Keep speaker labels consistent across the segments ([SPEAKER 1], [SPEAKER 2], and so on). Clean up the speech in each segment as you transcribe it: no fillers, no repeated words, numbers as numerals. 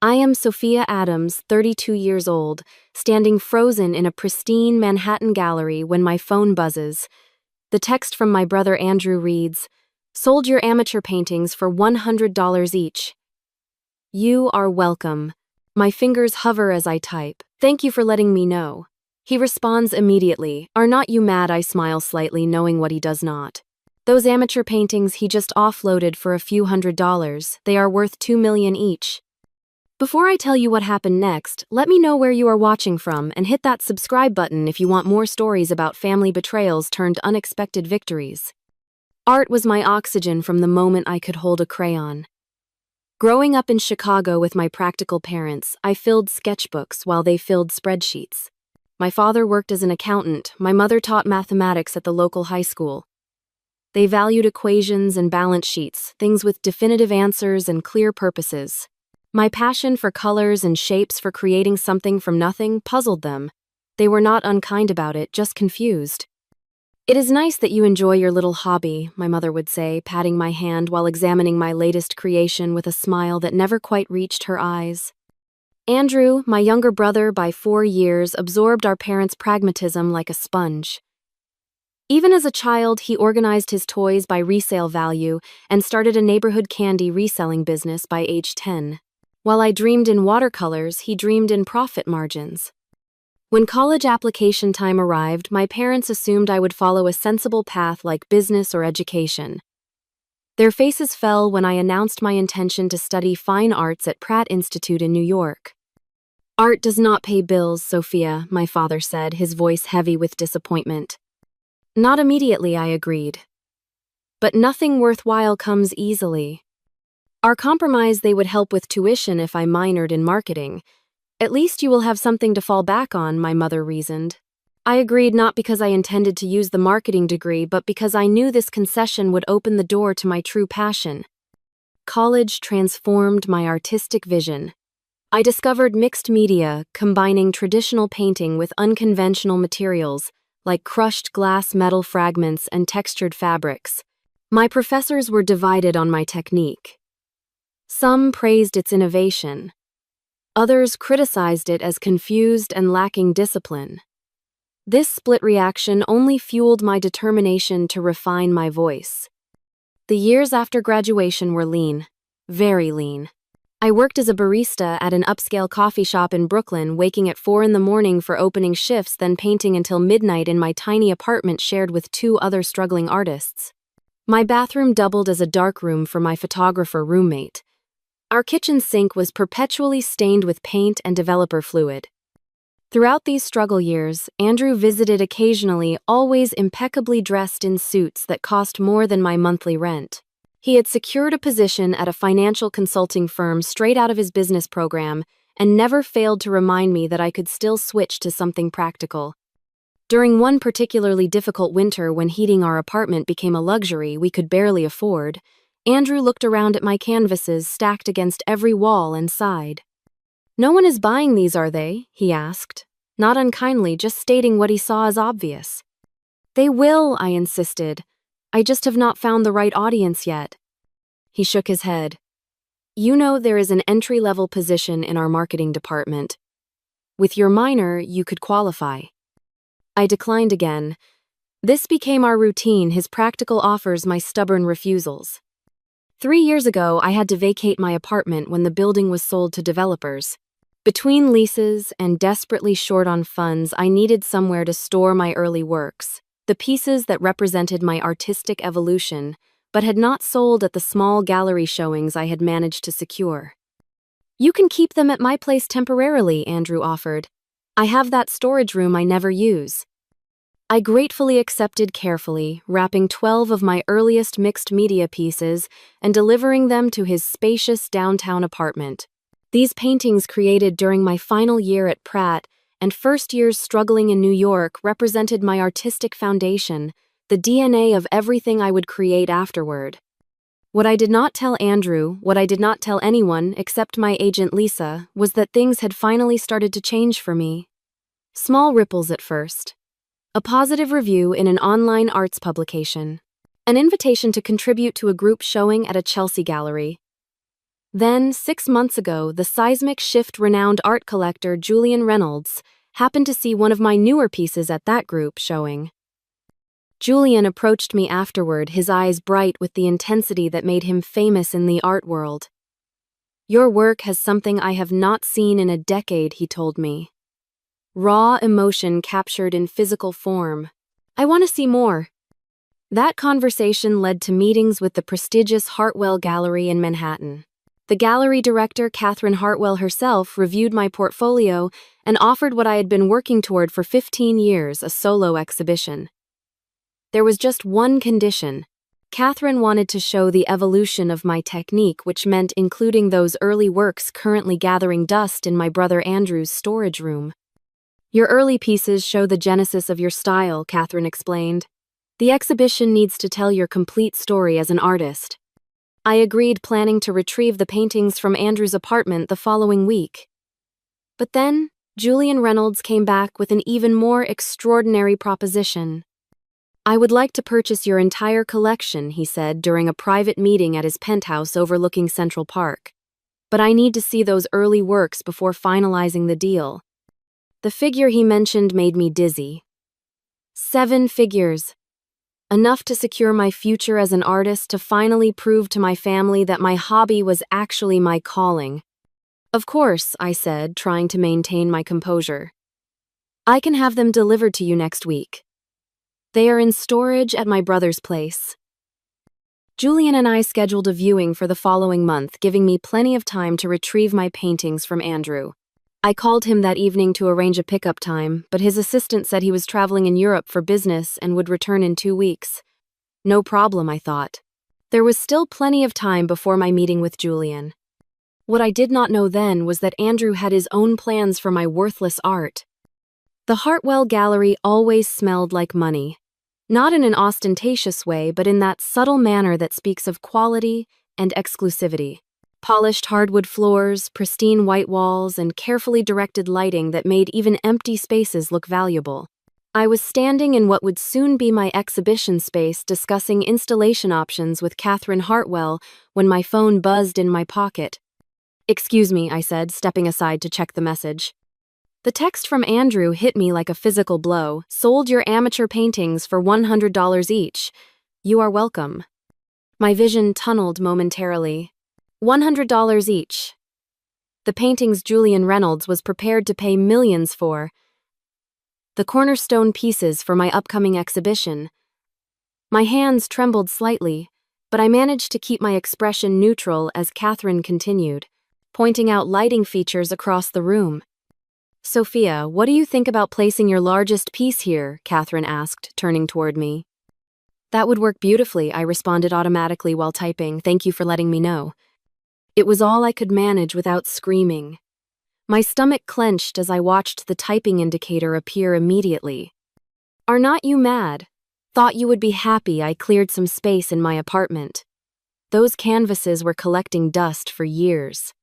[SPEAKER 1] I am Sophia Adams, 32 years old, standing frozen in a pristine Manhattan gallery when my phone buzzes. The text from my brother Andrew reads, "Sold your amateur paintings for $100 each." You are welcome. My fingers hover as I type. Thank you for letting me know. He responds immediately. Are not you mad? I smile slightly, knowing what he does not. Those amateur paintings he just offloaded for a few $100s. They are worth $2 million each. Before I tell you what happened next, let me know where you are watching from and hit that subscribe button if you want more stories about family betrayals turned unexpected victories. Art was my oxygen from the moment I could hold a crayon. Growing up in Chicago with my practical parents, I filled sketchbooks while they filled spreadsheets. My father worked as an accountant, my mother taught mathematics at the local high school. They valued equations and balance sheets, things with definitive answers and clear purposes. My passion for colors and shapes for creating something from nothing puzzled them. They were not unkind about it, just confused. It is nice that you enjoy your little hobby, my mother would say, patting my hand while examining my latest creation with a smile that never quite reached her eyes. Andrew, my younger brother by 4 years, absorbed our parents' pragmatism like a sponge. Even as a child, he organized his toys by resale value and started a neighborhood candy reselling business by age 10. While I dreamed in watercolors, he dreamed in profit margins. When college application time arrived, my parents assumed I would follow a sensible path like business or education. Their faces fell when I announced my intention to study fine arts at Pratt Institute in New York. Art does not pay bills, Sophia, my father said, his voice heavy with disappointment. Not immediately, I agreed. But nothing worthwhile comes easily. Our compromise: they would help with tuition if I minored in marketing. At least you will have something to fall back on, my mother reasoned. I agreed, not because I intended to use the marketing degree, but because I knew this concession would open the door to my true passion. College transformed my artistic vision. I discovered mixed media, combining traditional painting with unconventional materials, like crushed glass metal fragments and textured fabrics. My professors were divided on my technique. Some praised its innovation. Others criticized it as confused and lacking discipline. This split reaction only fueled my determination to refine my voice. The years after graduation were lean, very lean. I worked as a barista at an upscale coffee shop in Brooklyn, waking at 4 a.m. for opening shifts, then painting until midnight in my tiny apartment shared with 2 other struggling artists. My bathroom doubled as a darkroom for my photographer roommate. Our kitchen sink was perpetually stained with paint and developer fluid. Throughout these struggle years, Andrew visited occasionally, always impeccably dressed in suits that cost more than my monthly rent. He had secured a position at a financial consulting firm straight out of his business program and never failed to remind me that I could still switch to something practical. During one particularly difficult winter, when heating our apartment became a luxury we could barely afford, Andrew looked around at my canvases stacked against every wall and sighed. "No one is buying these, are they?" he asked, not unkindly, just stating what he saw as obvious. "They will," I insisted. "I just have not found the right audience yet." He shook his head. "You know, there is an entry-level position in our marketing department. With your minor, you could qualify." I declined again. This became our routine, his practical offers, my stubborn refusals. 3 years ago, I had to vacate my apartment when the building was sold to developers. Between leases and desperately short on funds, I needed somewhere to store my early works, the pieces that represented my artistic evolution, but had not sold at the small gallery showings I had managed to secure. "You can keep them at my place temporarily," Andrew offered. "I have that storage room I never use." I gratefully accepted, carefully, wrapping 12 of my earliest mixed media pieces and delivering them to his spacious downtown apartment. These paintings, created during my final year at Pratt and first years struggling in New York, represented my artistic foundation, the DNA of everything I would create afterward. What I did not tell Andrew, what I did not tell anyone except my agent Lisa, was that things had finally started to change for me. Small ripples at first. A positive review in an online arts publication. An invitation to contribute to a group showing at a Chelsea gallery. Then, 6 months ago, the seismic shift renowned art collector Julian Reynolds happened to see one of my newer pieces at that group showing. Julian approached me afterward, his eyes bright with the intensity that made him famous in the art world. "Your work has something I have not seen in a decade," he told me. "Raw emotion captured in physical form. I want to see more." That conversation led to meetings with the prestigious Hartwell Gallery in Manhattan. The gallery director, Catherine Hartwell herself, reviewed my portfolio and offered what I had been working toward for 15 years, a solo exhibition. There was just one condition. Catherine wanted to show the evolution of my technique, which meant including those early works currently gathering dust in my brother Andrew's storage room. "Your early pieces show the genesis of your style," Catherine explained. "The exhibition needs to tell your complete story as an artist." I agreed, planning to retrieve the paintings from Andrew's apartment the following week. But then, Julian Reynolds came back with an even more extraordinary proposition. "I would like to purchase your entire collection," he said during a private meeting at his penthouse overlooking Central Park. "But I need to see those early works before finalizing the deal." The figure he mentioned made me dizzy. 7 figures. Enough to secure my future as an artist, to finally prove to my family that my hobby was actually my calling. "Of course," I said, trying to maintain my composure. "I can have them delivered to you next week. They are in storage at my brother's place." Julian and I scheduled a viewing for the following month, giving me plenty of time to retrieve my paintings from Andrew. I called him that evening to arrange a pickup time, but his assistant said he was traveling in Europe for business and would return in 2 weeks. No problem, I thought. There was still plenty of time before my meeting with Julian. What I did not know then was that Andrew had his own plans for my worthless art. The Hartwell Gallery always smelled like money. Not in an ostentatious way, but in that subtle manner that speaks of quality and exclusivity. Polished hardwood floors, pristine white walls, and carefully directed lighting that made even empty spaces look valuable. I was standing in what would soon be my exhibition space, discussing installation options with Catherine Hartwell, when my phone buzzed in my pocket. "Excuse me," I said, stepping aside to check the message. The text from Andrew hit me like a physical blow. "Sold your amateur paintings for $100 each. You are welcome." My vision tunneled momentarily. $100 each. The paintings Julian Reynolds was prepared to pay millions for. The cornerstone pieces for my upcoming exhibition. My hands trembled slightly, but I managed to keep my expression neutral as Catherine continued, pointing out lighting features across the room. "Sophia, what do you think about placing your largest piece here?" Catherine asked, turning toward me. "That would work beautifully," I responded automatically while typing. "Thank you for letting me know." It was all I could manage without screaming. My stomach clenched as I watched the typing indicator appear immediately. "Are not you mad? Thought you would be happy I cleared some space in my apartment. Those canvases were collecting dust for years."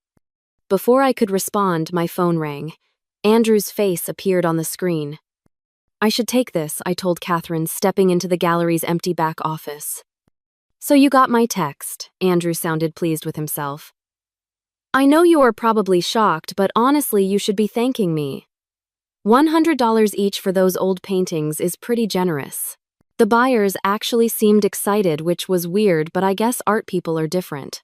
[SPEAKER 1] Before I could respond, my phone rang. Andrew's face appeared on the screen. "I should take this," I told Catherine, stepping into the gallery's empty back office. "So you got my text." Andrew sounded pleased with himself. "I know you are probably shocked, but honestly you should be thanking me. $100 each for those old paintings is pretty generous." The buyers actually seemed excited, which was weird, but I guess art people are different.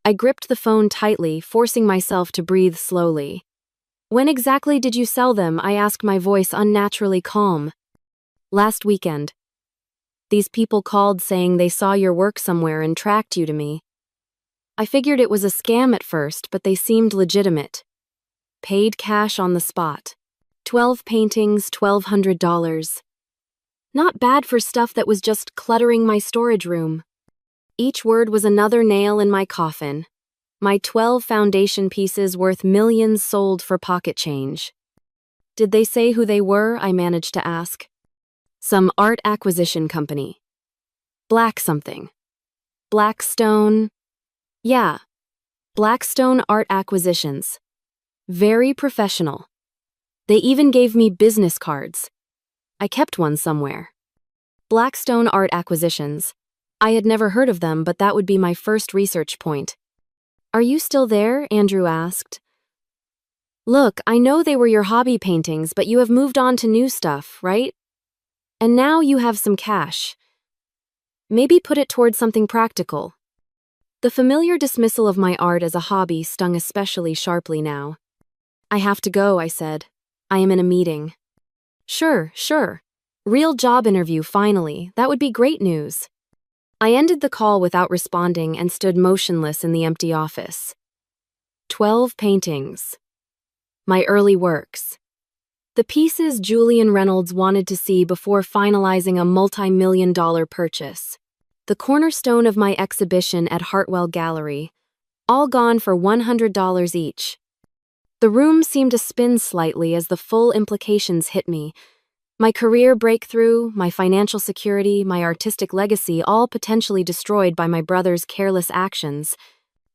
[SPEAKER 1] I gripped the phone tightly, forcing myself to breathe slowly. "When exactly did you sell them?" I asked, my voice unnaturally calm. "Last weekend. These people called saying they saw your work somewhere and tracked you to me. I figured it was a scam at first, but they seemed legitimate. Paid cash on the spot. 12 paintings, $1,200. Not bad for stuff that was just cluttering my storage room." Each word was another nail in my coffin. My 12 foundation pieces worth millions sold for pocket change. "Did they say who they were?" I managed to ask. "Some art acquisition company. Black something. Blackstone. Yeah. Blackstone Art Acquisitions. Very professional. They even gave me business cards. I kept one somewhere." Blackstone Art Acquisitions. I had never heard of them, but that would be my first research point. Are you still there? Andrew asked. Look, I know they were your hobby paintings, but you have moved on to new stuff, right? And now you have some cash. Maybe put it towards something practical. The familiar dismissal of my art as a hobby stung especially sharply now. I have to go, I said. I am in a meeting. Sure. Real job interview, finally. That would be great news. I ended the call without responding and stood motionless in the empty office. 12 paintings. My early works. The pieces Julian Reynolds wanted to see before finalizing a multi-million-dollar purchase. The cornerstone of my exhibition at Hartwell Gallery. All gone for $100 each. The room seemed to spin slightly as the full implications hit me. My career breakthrough, my financial security, my artistic legacy, all potentially destroyed by my brother's careless actions.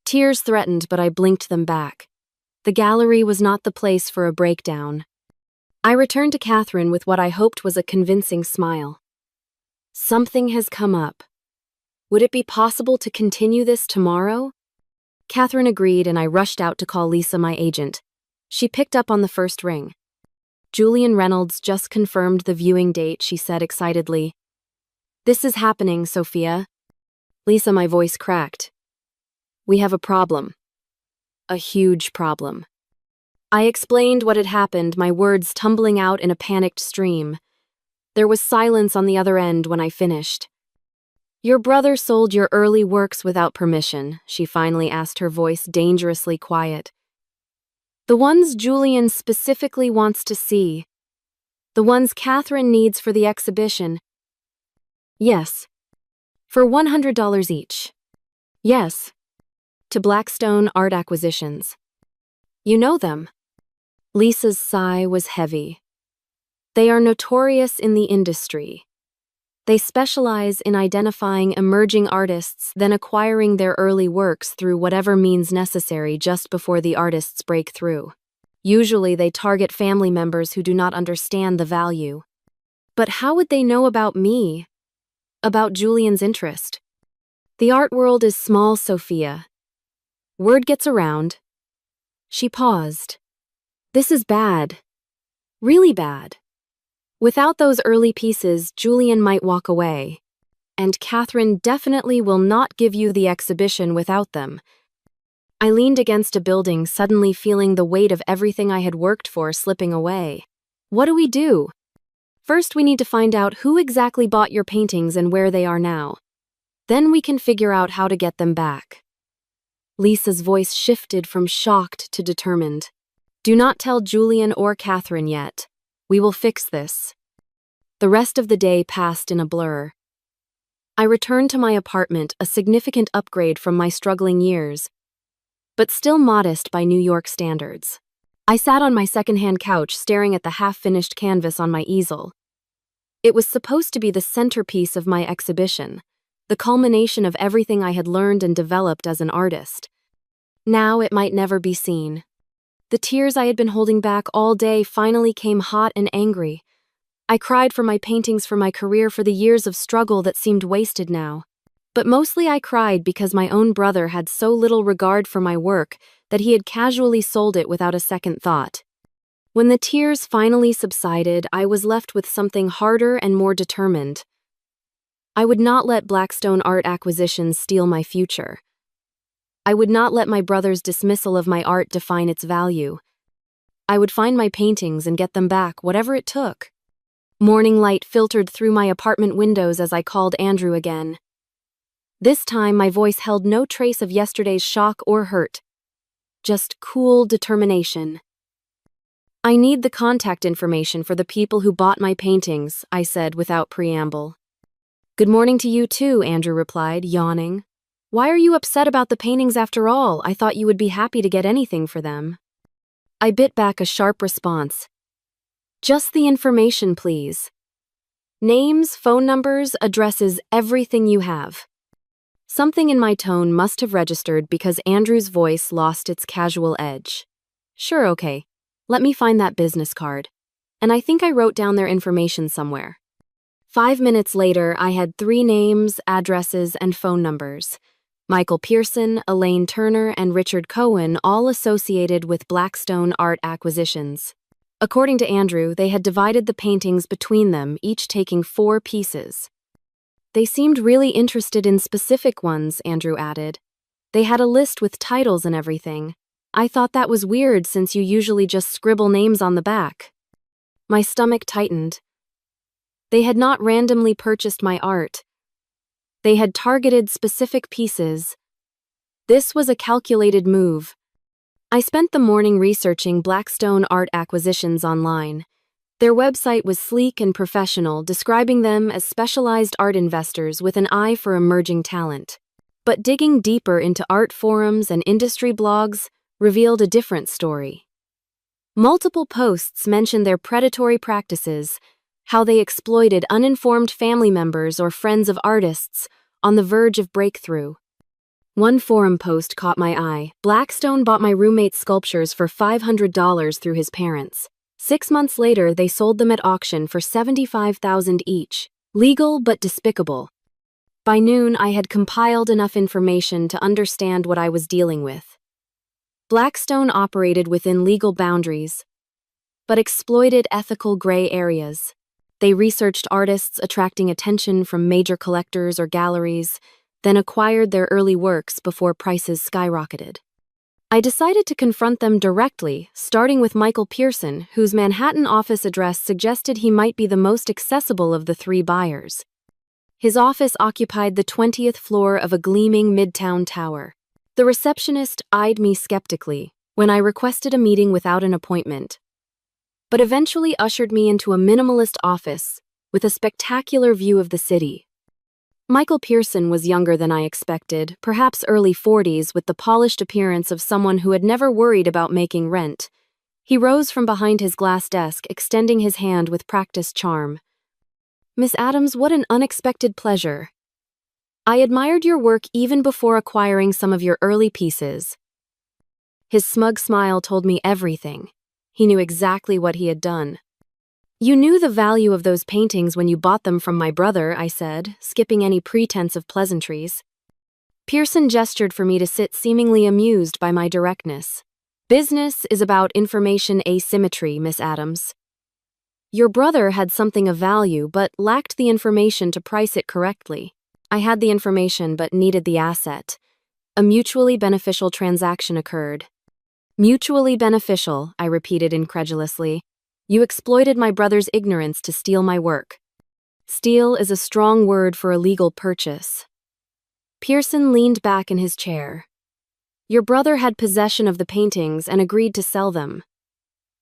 [SPEAKER 1] Tears threatened, but I blinked them back. The gallery was not the place for a breakdown. I returned to Catherine with what I hoped was a convincing smile. Something has come up. Would it be possible to continue this tomorrow? Catherine agreed, and I rushed out to call Lisa, my agent. She picked up on the first ring. Julian Reynolds just confirmed the viewing date, she said excitedly. This is happening, Sophia. Lisa, my voice cracked. We have a problem. A huge problem. I explained what had happened, my words tumbling out in a panicked stream. There was silence on the other end when I finished. Your brother sold your early works without permission, she finally asked, her voice dangerously quiet. The ones Julian specifically wants to see. The ones Catherine needs for the exhibition. Yes. For $100 each. Yes. To Blackstone Art Acquisitions. You know them. Lisa's sigh was heavy. They are notorious in the industry. They specialize in identifying emerging artists, then acquiring their early works through whatever means necessary just before the artists break through. Usually they target family members who do not understand the value. But how would they know about me? About Julian's interest? The art world is small, Sophia. Word gets around. She paused. This is bad. Really bad. Without those early pieces, Julian might walk away. And Catherine definitely will not give you the exhibition without them. I leaned against a building, suddenly feeling the weight of everything I had worked for slipping away. What do we do? First, we need to find out who exactly bought your paintings and where they are now. Then we can figure out how to get them back. Lisa's voice shifted from shocked to determined. Do not tell Julian or Catherine yet. We will fix this. The rest of the day passed in a blur. I returned to my apartment, a significant upgrade from my struggling years, but still modest by New York standards. I sat on my secondhand couch staring at the half-finished canvas on my easel. It was supposed to be the centerpiece of my exhibition, the culmination of everything I had learned and developed as an artist. Now it might never be seen. The tears I had been holding back all day finally came hot and angry. I cried for my paintings, for my career, for the years of struggle that seemed wasted now. But mostly I cried because my own brother had so little regard for my work that he had casually sold it without a second thought. When the tears finally subsided, I was left with something harder and more determined. I would not let Blackstone Art Acquisitions steal my future. I would not let my brother's dismissal of my art define its value. I would find my paintings and get them back, whatever it took. Morning light filtered through my apartment windows as I called Andrew again. This time, my voice held no trace of yesterday's shock or hurt. Just cool determination. I need the contact information for the people who bought my paintings, I said without preamble. Good morning to you too, Andrew replied, yawning. Why are you upset about the paintings after all? I thought you would be happy to get anything for them. I bit back a sharp response. Just the information, please. Names, phone numbers, addresses, everything you have. Something in my tone must have registered because Andrew's voice lost its casual edge. Sure, okay. Let me find that business card. And I think I wrote down their information somewhere. 5 minutes later, I had 3 names, addresses, and phone numbers. Michael Pearson, Elaine Turner, and Richard Cohen, all associated with Blackstone Art Acquisitions. According to Andrew, they had divided the paintings between them, each taking 4 pieces. They seemed really interested in specific ones, Andrew added. They had a list with titles and everything. I thought that was weird since you usually just scribble names on the back. My stomach tightened. They had not randomly purchased my art. They had targeted specific pieces. This was a calculated move. I spent the morning researching Blackstone Art Acquisitions online. Their website was sleek and professional, describing them as specialized art investors with an eye for emerging talent. But digging deeper into art forums and industry blogs revealed a different story. Multiple posts mentioned their predatory practices, how they exploited uninformed family members or friends of artists on the verge of breakthrough. One forum post caught my eye. Blackstone bought my roommate's sculptures for $500 through his parents. 6 months later, they sold them at auction for $75,000 each. Legal but despicable. By noon, I had compiled enough information to understand what I was dealing with. Blackstone operated within legal boundaries, but exploited ethical gray areas. They researched artists attracting attention from major collectors or galleries, then acquired their early works before prices skyrocketed. I decided to confront them directly, starting with Michael Pearson, whose Manhattan office address suggested he might be the most accessible of the 3 buyers. His office occupied the 20th floor of a gleaming midtown tower. The receptionist eyed me skeptically when I requested a meeting without an appointment, but eventually ushered me into a minimalist office with a spectacular view of the city. Michael Pearson was younger than I expected, perhaps early 40s, with the polished appearance of someone who had never worried about making rent. He rose from behind his glass desk, extending his hand with practiced charm. "Miss Adams, what an unexpected pleasure. I admired your work even before acquiring some of your early pieces." His smug smile told me everything. He knew exactly what he had done. "You knew the value of those paintings when you bought them from my brother," I said, skipping any pretense of pleasantries. Pearson gestured for me to sit, seemingly amused by my directness. "Business is about information asymmetry, Miss Adams. Your brother had something of value but lacked the information to price it correctly. I had the information but needed the asset. A mutually beneficial transaction occurred." "Mutually beneficial," I repeated incredulously. "You exploited my brother's ignorance to steal my work." "Steal is a strong word for a legal purchase." Pearson leaned back in his chair. "Your brother had possession of the paintings and agreed to sell them.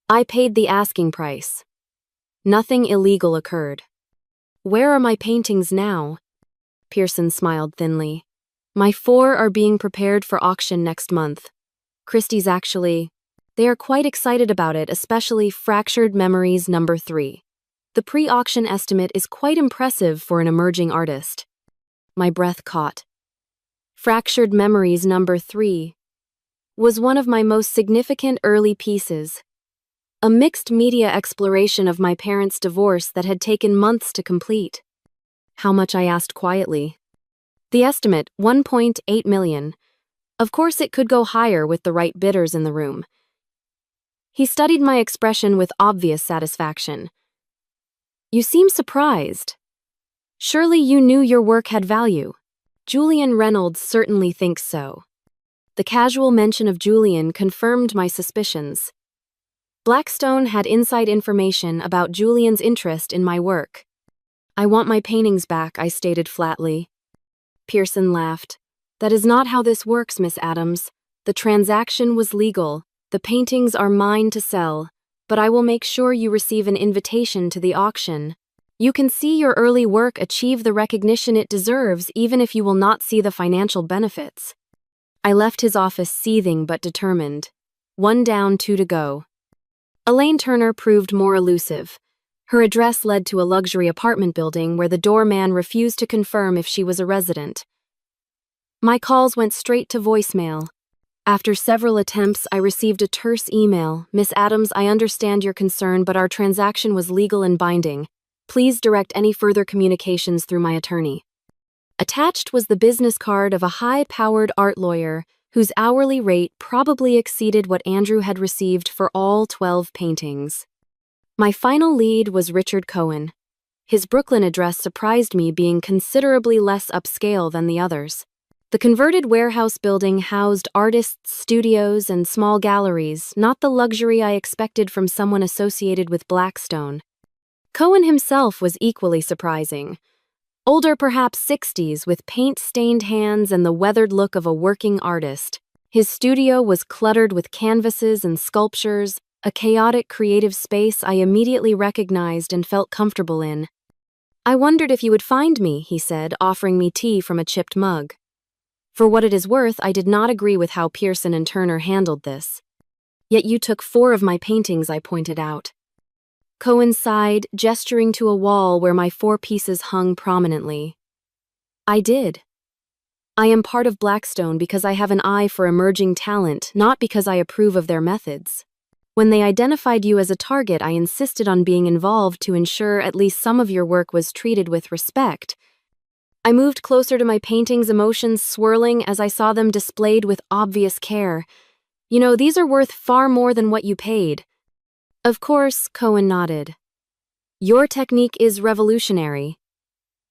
[SPEAKER 1] I paid the asking price. Nothing illegal occurred." "Where are my paintings now?" Pearson smiled thinly. "My 4 are being prepared for auction next month. Christie's they are quite excited about it, especially Fractured Memories No. 3. The pre-auction estimate is quite impressive for an emerging artist." My breath caught. Fractured Memories No. 3 was one of my most significant early pieces. A mixed media exploration of my parents' divorce that had taken months to complete. "How much?" I asked quietly. "The estimate, $1.8 million. Of course it could go higher with the right bidders in the room." He studied my expression with obvious satisfaction. "You seem surprised. Surely you knew your work had value." "Julian Reynolds certainly thinks so." The casual mention of Julian confirmed my suspicions. Blackstone had inside information about Julian's interest in my work. "I want my paintings back," I stated flatly. Pearson laughed. "That is not how this works, Miss Adams. The transaction was legal. The paintings are mine to sell, but I will make sure you receive an invitation to the auction. You can see your early work achieve the recognition it deserves, even if you will not see the financial benefits." I left his office seething but determined. 1 down, 2 to go. Elaine Turner proved more elusive. Her address led to a luxury apartment building where the doorman refused to confirm if she was a resident. My calls went straight to voicemail. After several attempts, I received a terse email. "Miss Adams, I understand your concern, but our transaction was legal and binding. Please direct any further communications through my attorney." Attached was the business card of a high-powered art lawyer whose hourly rate probably exceeded what Andrew had received for all 12 paintings. My final lead was Richard Cohen. His Brooklyn address surprised me, being considerably less upscale than the others. The converted warehouse building housed artists' studios and small galleries, not the luxury I expected from someone associated with Blackstone. Cohen himself was equally surprising. Older, perhaps 60s, with paint-stained hands and the weathered look of a working artist. His studio was cluttered with canvases and sculptures, a chaotic creative space I immediately recognized and felt comfortable in. "I wondered if you would find me," he said, offering me tea from a chipped mug. For what it is worth, I did not agree with how Pearson and Turner handled this. "Yet you took 4 of my paintings," I pointed out. Cohen sighed, gesturing to a wall where my 4 pieces hung prominently. "I did. I am part of Blackstone because I have an eye for emerging talent, not because I approve of their methods. When they identified you as a target, I insisted on being involved to ensure at least some of your work was treated with respect." I moved closer to my paintings, emotions swirling as I saw them displayed with obvious care. "You know, these are worth far more than what you paid." "Of course," Cohen nodded. "Your technique is revolutionary.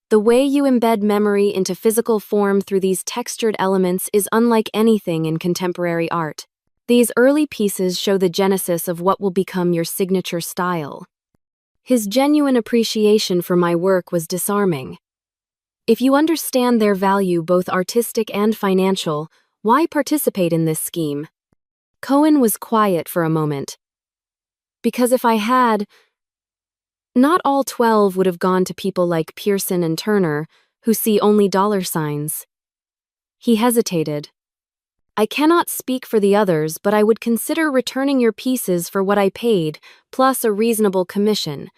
[SPEAKER 1] The way you embed memory into physical form through these textured elements is unlike anything in contemporary art. These early pieces show the genesis of what will become your signature style." His genuine appreciation for my work was disarming. If you understand their value, both artistic and financial, why participate in this scheme? Cohen was quiet for a moment. "Because if I had, not all 12 would have gone to people like Pearson and Turner, who see only dollar signs." He hesitated. "I cannot speak for the others, but I would consider returning your pieces for what I paid, plus a reasonable commission.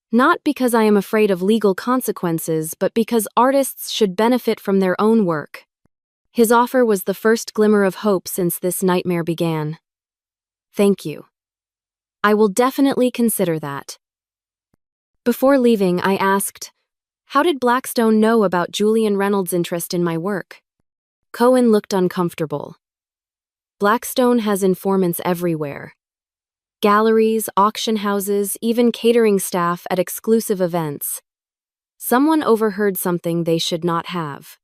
[SPEAKER 1] Not because I am afraid of legal consequences, but because artists should benefit from their own work." His offer was the first glimmer of hope since this nightmare began. "Thank you. I will definitely consider that." Before leaving, I asked, "How did Blackstone know about Julian Reynolds' interest in my work?" Cohen looked uncomfortable. "Blackstone has informants everywhere. Galleries, auction houses, even catering staff at exclusive events. Someone overheard something they should not have."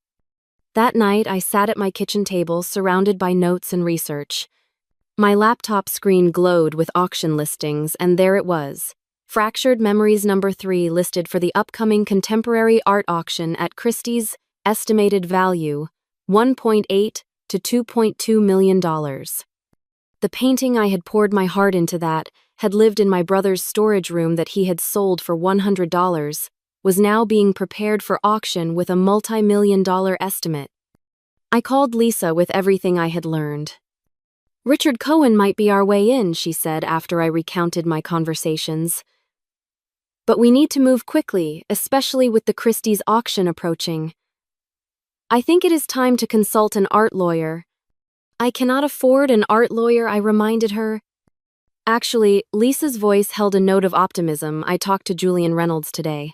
[SPEAKER 1] That night, I sat at my kitchen table, surrounded by notes and research. My laptop screen glowed with auction listings, and there it was. Fractured Memories No. 3 listed for the upcoming contemporary art auction at Christie's, estimated value $1.8 to $2.2 million. The painting I had poured my heart into that had lived in my brother's storage room that he had sold for $100, was now being prepared for auction with a multi-million-dollar estimate. I called Lisa with everything I had learned. "Richard Cohen might be our way in," she said after I recounted my conversations. "But we need to move quickly, especially with the Christie's auction approaching. I think it is time to consult an art lawyer." "I cannot afford an art lawyer," I reminded her. Actually, Lisa's voice held a note of optimism. "I talked to Julian Reynolds today.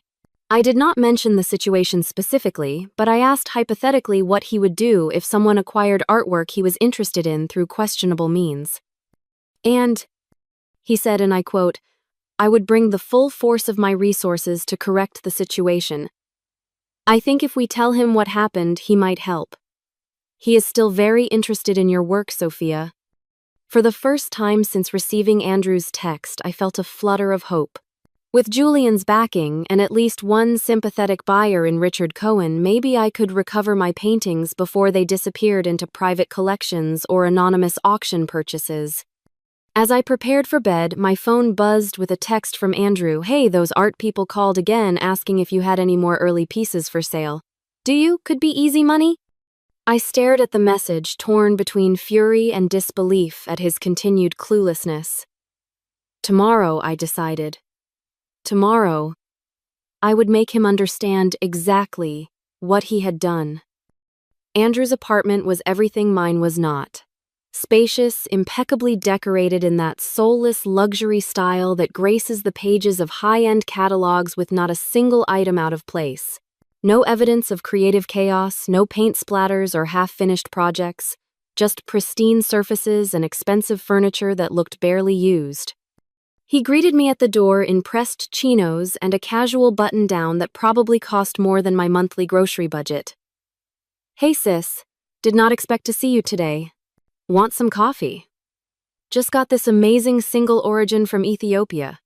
[SPEAKER 1] I did not mention the situation specifically, but I asked hypothetically what he would do if someone acquired artwork he was interested in through questionable means. And," he said, and I quote, "I would bring the full force of my resources to correct the situation. I think if we tell him what happened, he might help. He is still very interested in your work, Sophia." For the first time since receiving Andrew's text, I felt a flutter of hope. With Julian's backing and at least one sympathetic buyer in Richard Cohen, maybe I could recover my paintings before they disappeared into private collections or anonymous auction purchases. As I prepared for bed, my phone buzzed with a text from Andrew. "Hey, those art people called again asking if you had any more early pieces for sale. Do you? Could be easy money?" I stared at the message, torn between fury and disbelief at his continued cluelessness. Tomorrow, I decided. Tomorrow, I would make him understand exactly what he had done. Andrew's apartment was everything mine was not. Spacious, impeccably decorated in that soulless luxury style that graces the pages of high-end catalogs with not a single item out of place. No evidence of creative chaos, no paint splatters or half-finished projects, just pristine surfaces and expensive furniture that looked barely used. He greeted me at the door in pressed chinos and a casual button-down that probably cost more than my monthly grocery budget. "Hey sis, did not expect to see you today. Want some coffee? Just got this amazing single origin from Ethiopia."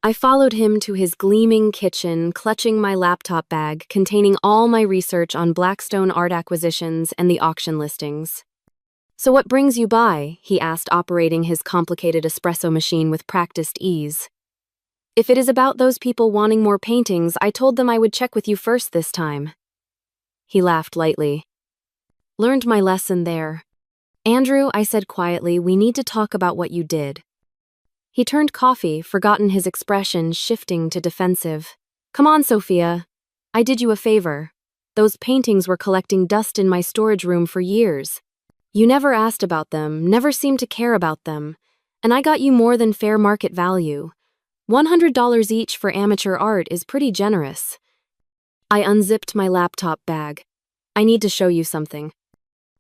[SPEAKER 1] I followed him to his gleaming kitchen, clutching my laptop bag containing all my research on Blackstone art acquisitions and the auction listings. "So what brings you by?" he asked, operating his complicated espresso machine with practiced ease. "If it is about those people wanting more paintings, I told them I would check with you first this time." He laughed lightly. "Learned my lesson there. Andrew," I said quietly, "we need to talk about what you did." He turned coffee, forgotten his expression, shifting to defensive. "Come on, Sophia. I did you a favor. Those paintings were collecting dust in my storage room for years. You never asked about them, never seemed to care about them, and I got you more than fair market value. $100 each for amateur art is pretty generous." I unzipped my laptop bag. "I need to show you something."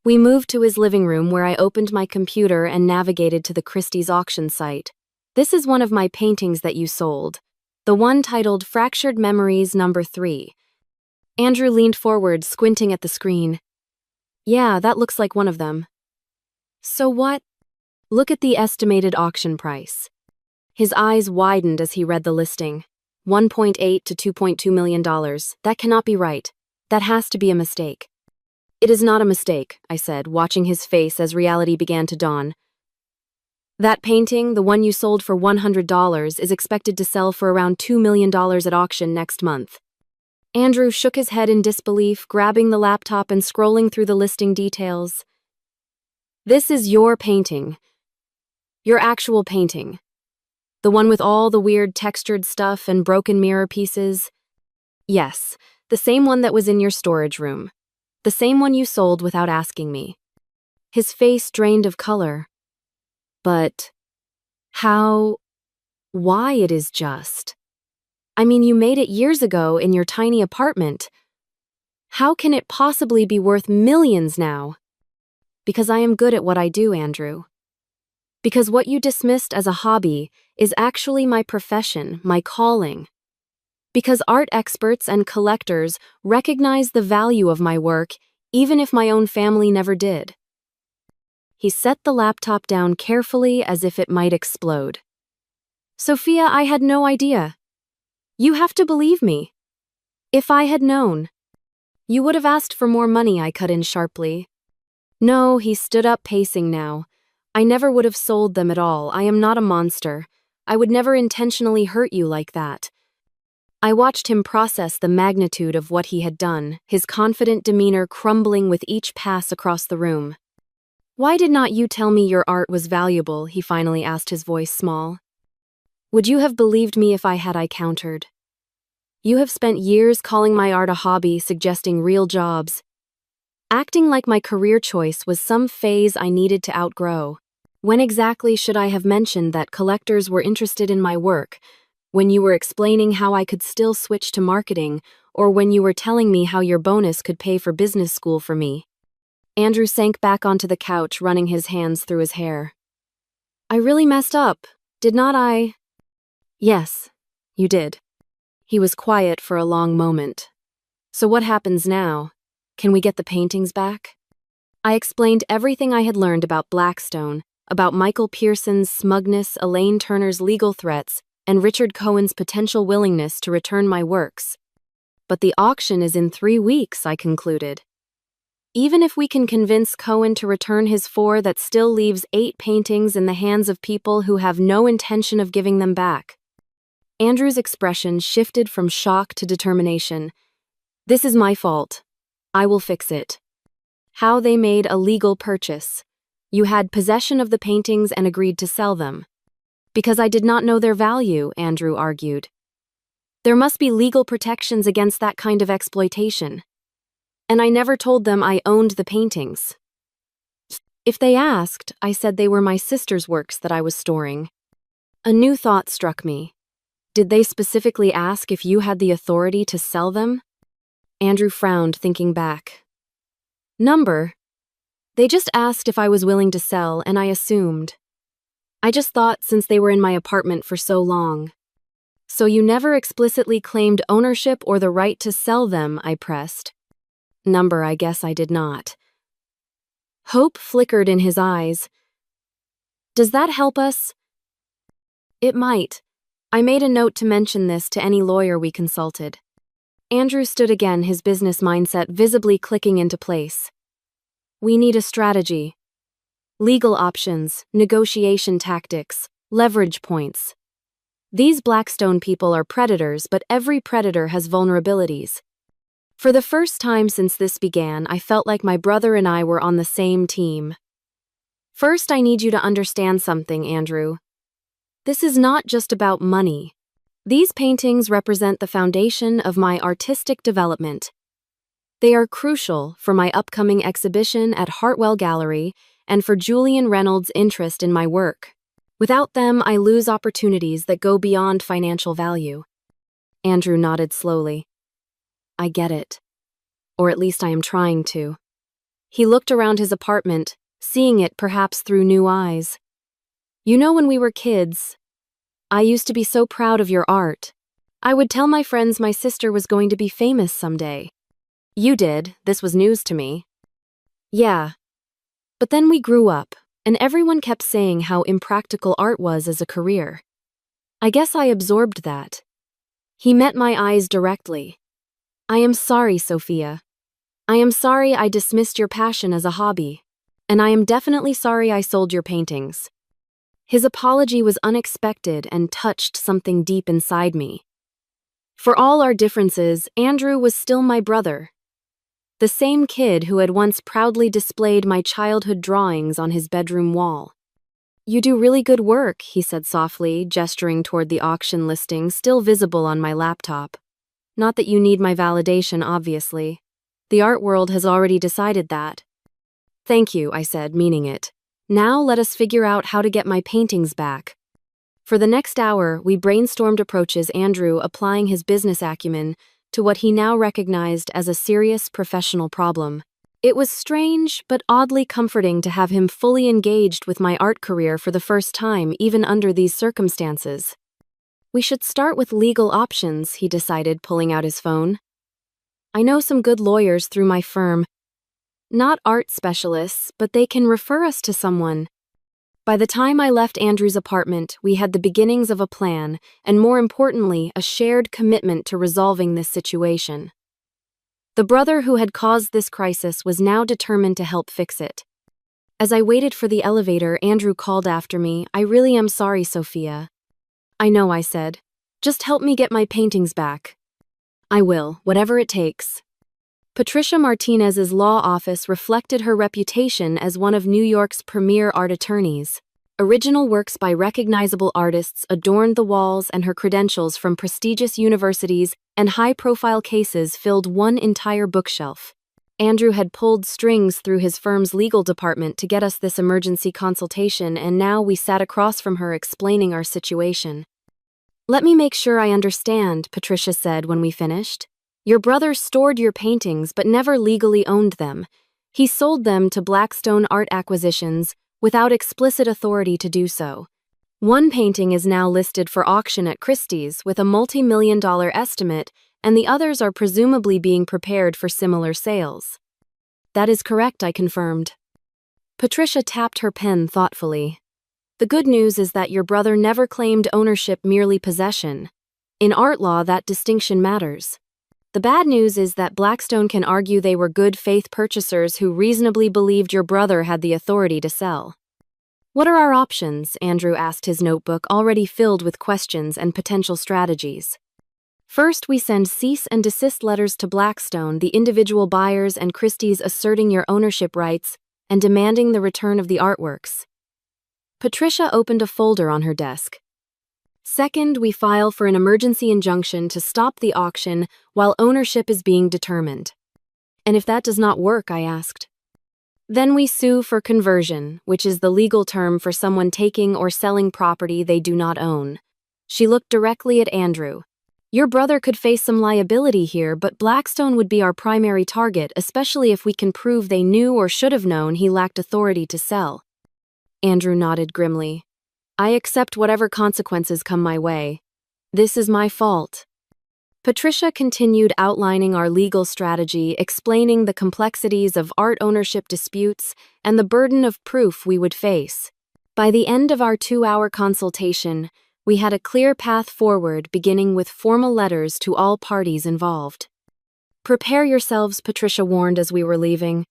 [SPEAKER 1] We moved to his living room where I opened my computer and navigated to the Christie's auction site. "This is one of my paintings that you sold. The one titled Fractured Memories No. 3. Andrew leaned forward, squinting at the screen. "Yeah, that looks like one of them." "So what?" "Look at the estimated auction price." His eyes widened as he read the listing. $1.8 to $2.2 million. That cannot be right. That has to be a mistake. "It is not a mistake," I said, watching his face as reality began to dawn. "That painting, the one you sold for $100, is expected to sell for around $2 million at auction next month." Andrew shook his head in disbelief, grabbing the laptop and scrolling through the listing details. "This is your painting. Your actual painting. The one with all the weird textured stuff and broken mirror pieces. Yes, the same one that was in your storage room. The same one you sold without asking me." His face drained of color. "But why it is just. I mean, you made it years ago in your tiny apartment. How can it possibly be worth millions now?" "Because I am good at what I do, Andrew. Because what you dismissed as a hobby is actually my profession, my calling. Because art experts and collectors recognize the value of my work, even if my own family never did." He set the laptop down carefully as if it might explode. "Sophia, I had no idea. You have to believe me. If I had known." "You would have asked for more money," I cut in sharply. "No," he stood up, pacing now. "I never would have sold them at all. I am not a monster. I would never intentionally hurt you like that." I watched him process the magnitude of what he had done, his confident demeanor crumbling with each pass across the room. "Why did not you tell me your art was valuable?" he finally asked, his voice small. "Would you have believed me if I countered? You have spent years calling my art a hobby, suggesting real jobs, acting like my career choice was some phase I needed to outgrow. When exactly should I have mentioned that collectors were interested in my work? When you were explaining how I could still switch to marketing, or when you were telling me how your bonus could pay for business school for me?" Andrew sank back onto the couch, running his hands through his hair. "I really messed up, did not I?" "Yes, you did." He was quiet for a long moment. "So what happens now? Can we get the paintings back?" I explained everything I had learned about Blackstone, about Michael Pearson's smugness, Elaine Turner's legal threats, and Richard Cohen's potential willingness to return my works. "But the auction is in 3 weeks," I concluded. "Even if we can convince Cohen to return his 4, that still leaves 8 paintings in the hands of people who have no intention of giving them back." Andrew's expression shifted from shock to determination. "This is my fault. I will fix it." "How they made a legal purchase. You had possession of the paintings and agreed to sell them." "Because I did not know their value," Andrew argued. "There must be legal protections against that kind of exploitation. And I never told them I owned the paintings. If they asked, I said they were my sister's works that I was storing." A new thought struck me. "Did they specifically ask if you had the authority to sell them?" Andrew frowned, thinking back. Number? They just asked if I was willing to sell, and I assumed. I just thought since they were in my apartment for so long. So you never explicitly claimed ownership or the right to sell them, I pressed. Number, I guess I did not. Hope flickered in his eyes. Does that help us? It might. I made a note to mention this to any lawyer we consulted. Andrew stood again, his business mindset visibly clicking into place. We need a strategy. Legal options, negotiation tactics, leverage points. These Blackstone people are predators, but every predator has vulnerabilities. For the first time since this began, I felt like my brother and I were on the same team. First, I need you to understand something, Andrew. This is not just about money. These paintings represent the foundation of my artistic development. They are crucial for my upcoming exhibition at Hartwell Gallery and for Julian Reynolds' interest in my work. Without them, I lose opportunities that go beyond financial value. Andrew nodded slowly. I get it. Or at least I am trying to. He looked around his apartment, seeing it perhaps through new eyes. You know, when we were kids, I used to be so proud of your art. I would tell my friends my sister was going to be famous someday. You did, this was news to me. Yeah. But then we grew up, and everyone kept saying how impractical art was as a career. I guess I absorbed that. He met my eyes directly. I am sorry, Sophia. I am sorry I dismissed your passion as a hobby. And I am definitely sorry I sold your paintings. His apology was unexpected and touched something deep inside me. For all our differences, Andrew was still my brother. The same kid who had once proudly displayed my childhood drawings on his bedroom wall. You do really good work, he said softly, gesturing toward the auction listing still visible on my laptop. Not that you need my validation, obviously. The art world has already decided that. Thank you, I said, meaning it. Now let us figure out how to get my paintings back. For the next hour, we brainstormed approaches, Andrew applying his business acumen to what he now recognized as a serious professional problem. It was strange, but oddly comforting to have him fully engaged with my art career for the first time, even under these circumstances. We should start with legal options, he decided, pulling out his phone. I know some good lawyers through my firm. Not art specialists, but they can refer us to someone. By the time I left Andrew's apartment, we had the beginnings of a plan, and more importantly, a shared commitment to resolving this situation. The brother who had caused this crisis was now determined to help fix it. As I waited for the elevator, Andrew called after me, I really am sorry, Sophia. I know, I said. Just help me get my paintings back. I will, whatever it takes. Patricia Martinez's law office reflected her reputation as one of New York's premier art attorneys. Original works by recognizable artists adorned the walls, and her credentials from prestigious universities and high-profile cases filled one entire bookshelf. Andrew had pulled strings through his firm's legal department to get us this emergency consultation, and now we sat across from her explaining our situation. Let me make sure I understand, Patricia said when we finished. Your brother stored your paintings but never legally owned them. He sold them to Blackstone Art Acquisitions without explicit authority to do so. One painting is now listed for auction at Christie's with a multi-million-dollar estimate, and the others are presumably being prepared for similar sales. That is correct, I confirmed. Patricia tapped her pen thoughtfully. The good news is that your brother never claimed ownership, merely possession. In art law, that distinction matters. The bad news is that Blackstone can argue they were good faith purchasers who reasonably believed your brother had the authority to sell. What are our options? Andrew asked, his notebook already filled with questions and potential strategies. First, we send cease and desist letters to Blackstone, the individual buyers, and Christie's, asserting your ownership rights and demanding the return of the artworks. Patricia opened a folder on her desk. Second, we file for an emergency injunction to stop the auction while ownership is being determined. And if that does not work, I asked. Then we sue for conversion, which is the legal term for someone taking or selling property they do not own. She looked directly at Andrew. Your brother could face some liability here, but Blackstone would be our primary target, especially if we can prove they knew or should have known he lacked authority to sell. Andrew nodded grimly. I accept whatever consequences come my way. This is my fault. Patricia continued outlining our legal strategy, explaining the complexities of art ownership disputes and the burden of proof we would face. By the end of our 2-hour consultation, we had a clear path forward, beginning with formal letters to all parties involved. Prepare yourselves, Patricia warned as we were leaving.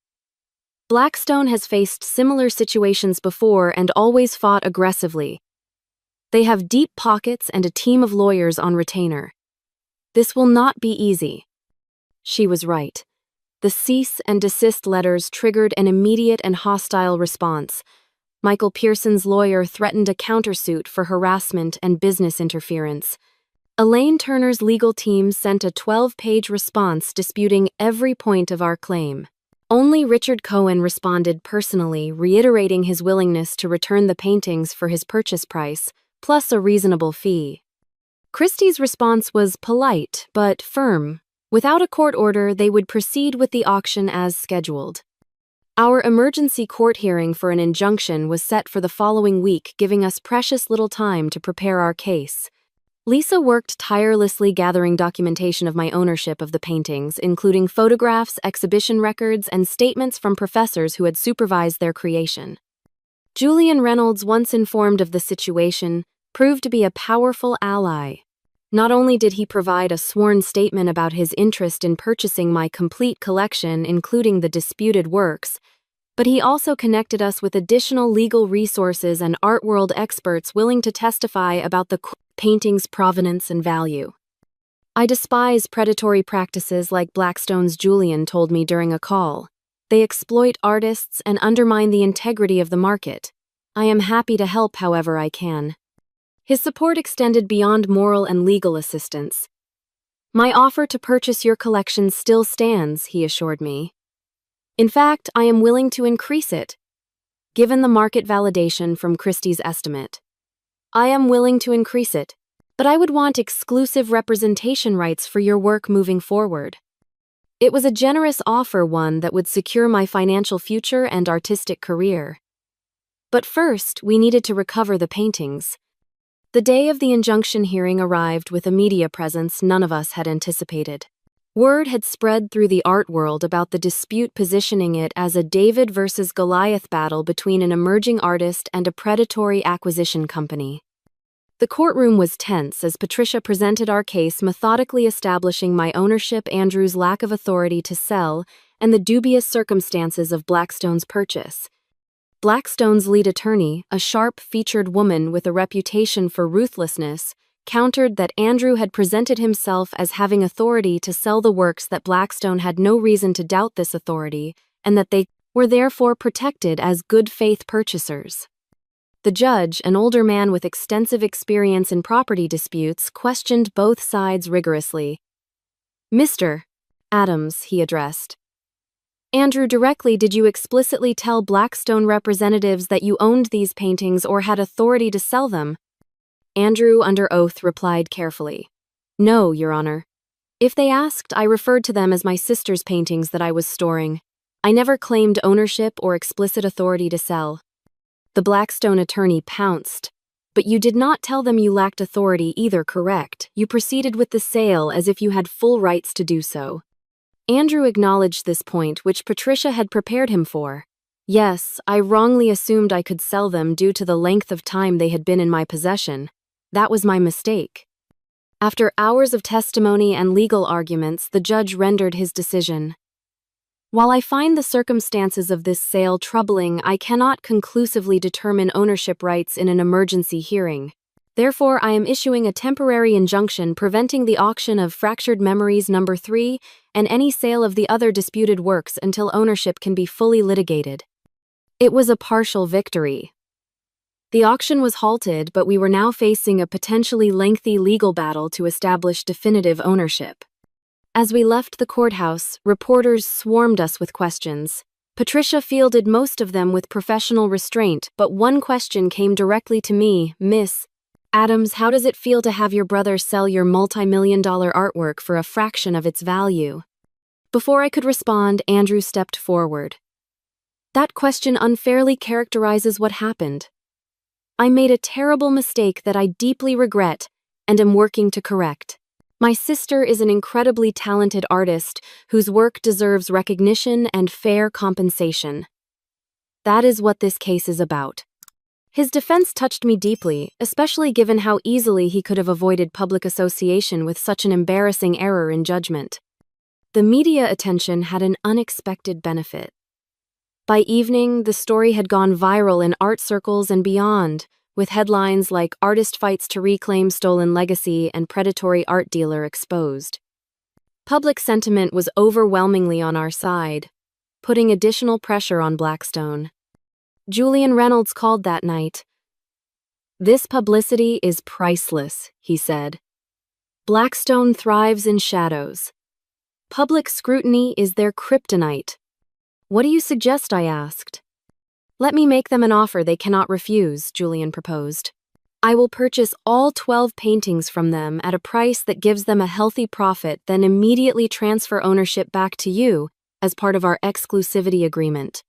[SPEAKER 1] Blackstone has faced similar situations before and always fought aggressively. They have deep pockets and a team of lawyers on retainer. This will not be easy. She was right. The cease and desist letters triggered an immediate and hostile response. Michael Pearson's lawyer threatened a countersuit for harassment and business interference. Elaine Turner's legal team sent a 12-page response disputing every point of our claim. Only Richard Cohen responded personally, reiterating his willingness to return the paintings for his purchase price, plus a reasonable fee. Christie's response was polite but firm. Without a court order, they would proceed with the auction as scheduled. Our emergency court hearing for an injunction was set for the following week, giving us precious little time to prepare our case. Lisa worked tirelessly gathering documentation of my ownership of the paintings, including photographs, exhibition records, and statements from professors who had supervised their creation. Julian Reynolds, once informed of the situation, proved to be a powerful ally. Not only did he provide a sworn statement about his interest in purchasing my complete collection, including the disputed works, but he also connected us with additional legal resources and art world experts willing to testify about the painting's provenance and value. I despise predatory practices like Blackstone's Julian told me during a call. They exploit artists and undermine the integrity of the market. I am happy to help however I can. His support extended beyond moral and legal assistance. My offer to purchase your collection still stands, he assured me. In fact, I am willing to increase it, given the market validation from Christie's estimate. I am willing to increase it, but I would want exclusive representation rights for your work moving forward. It was a generous offer, one that would secure my financial future and artistic career. But first, we needed to recover the paintings. The day of the injunction hearing arrived with a media presence none of us had anticipated. Word had spread through the art world about the dispute, positioning it as a David versus Goliath battle between an emerging artist and a predatory acquisition company. The courtroom was tense as Patricia presented our case, methodically establishing my ownership, Andrew's lack of authority to sell, and the dubious circumstances of Blackstone's purchase. Blackstone's lead attorney, a sharp-featured woman with a reputation for ruthlessness, countered that Andrew had presented himself as having authority to sell the works, that Blackstone had no reason to doubt this authority, and that they were therefore protected as good-faith purchasers. The judge, an older man with extensive experience in property disputes, questioned both sides rigorously. Mr. Adams, he addressed. Andrew, directly, did you explicitly tell Blackstone representatives that you owned these paintings or had authority to sell them? Andrew, under oath, replied carefully. No, Your Honor. If they asked, I referred to them as my sister's paintings that I was storing. I never claimed ownership or explicit authority to sell. The Blackstone attorney pounced. But you did not tell them you lacked authority either, correct? You proceeded with the sale as if you had full rights to do so. Andrew acknowledged this point, which Patricia had prepared him for. Yes, I wrongly assumed I could sell them due to the length of time they had been in my possession. That was my mistake. After hours of testimony and legal arguments, the judge rendered his decision. While I find the circumstances of this sale troubling, I cannot conclusively determine ownership rights in an emergency hearing. Therefore, I am issuing a temporary injunction preventing the auction of Fractured Memories No. 3 and any sale of the other disputed works until ownership can be fully litigated. It was a partial victory. The auction was halted, but we were now facing a potentially lengthy legal battle to establish definitive ownership. As we left the courthouse, reporters swarmed us with questions. Patricia fielded most of them with professional restraint, but one question came directly to me. Miss Adams, how does it feel to have your brother sell your multi-million-dollar artwork for a fraction of its value? Before I could respond, Andrew stepped forward. That question unfairly characterizes what happened. I made a terrible mistake that I deeply regret and am working to correct. My sister is an incredibly talented artist whose work deserves recognition and fair compensation. That is what this case is about. His defense touched me deeply, especially given how easily he could have avoided public association with such an embarrassing error in judgment. The media attention had an unexpected benefit. By evening, the story had gone viral in art circles and beyond, with headlines like "Artist Fights to Reclaim Stolen Legacy" and "Predatory Art Dealer Exposed." Public sentiment was overwhelmingly on our side, putting additional pressure on Blackstone. Julian Reynolds called that night. "This publicity is priceless," he said. "Blackstone thrives in shadows. Public scrutiny is their kryptonite." "What do you suggest?" I asked. "Let me make them an offer they cannot refuse," Julian proposed. "I will purchase all 12 paintings from them at a price that gives them a healthy profit, then immediately transfer ownership back to you as part of our exclusivity agreement."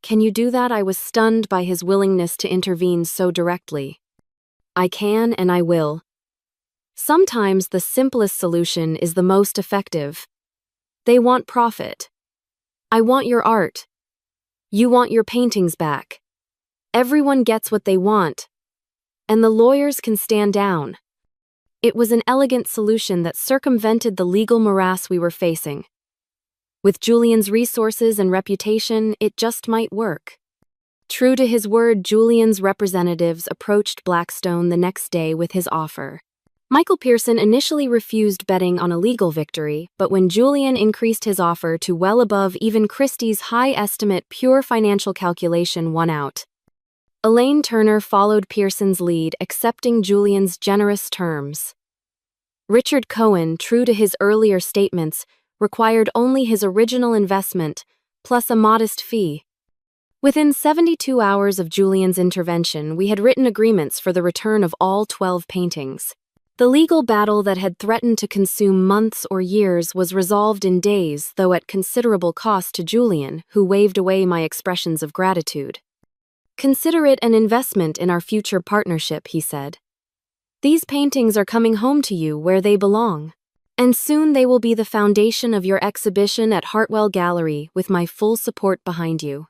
[SPEAKER 1] "Can you do that?" I was stunned by his willingness to intervene so directly. "I can and I will. Sometimes the simplest solution is the most effective. They want profit. I want your art. You want your paintings back. Everyone gets what they want, and the lawyers can stand down." It was an elegant solution that circumvented the legal morass we were facing. With Julian's resources and reputation, it just might work. True to his word, Julian's representatives approached Blackstone the next day with his offer. Michael Pearson initially refused betting on a legal victory, but when Julian increased his offer to well above even Christie's high estimate, pure financial calculation won out. Elaine Turner followed Pearson's lead, accepting Julian's generous terms. Richard Cohen, true to his earlier statements, required only his original investment, plus a modest fee. Within 72 hours of Julian's intervention, we had written agreements for the return of all 12 paintings. The legal battle that had threatened to consume months or years was resolved in days, though at considerable cost to Julian, who waved away my expressions of gratitude. "Consider it an investment in our future partnership," he said. "These paintings are coming home to you where they belong, and soon they will be the foundation of your exhibition at Hartwell Gallery with my full support behind you."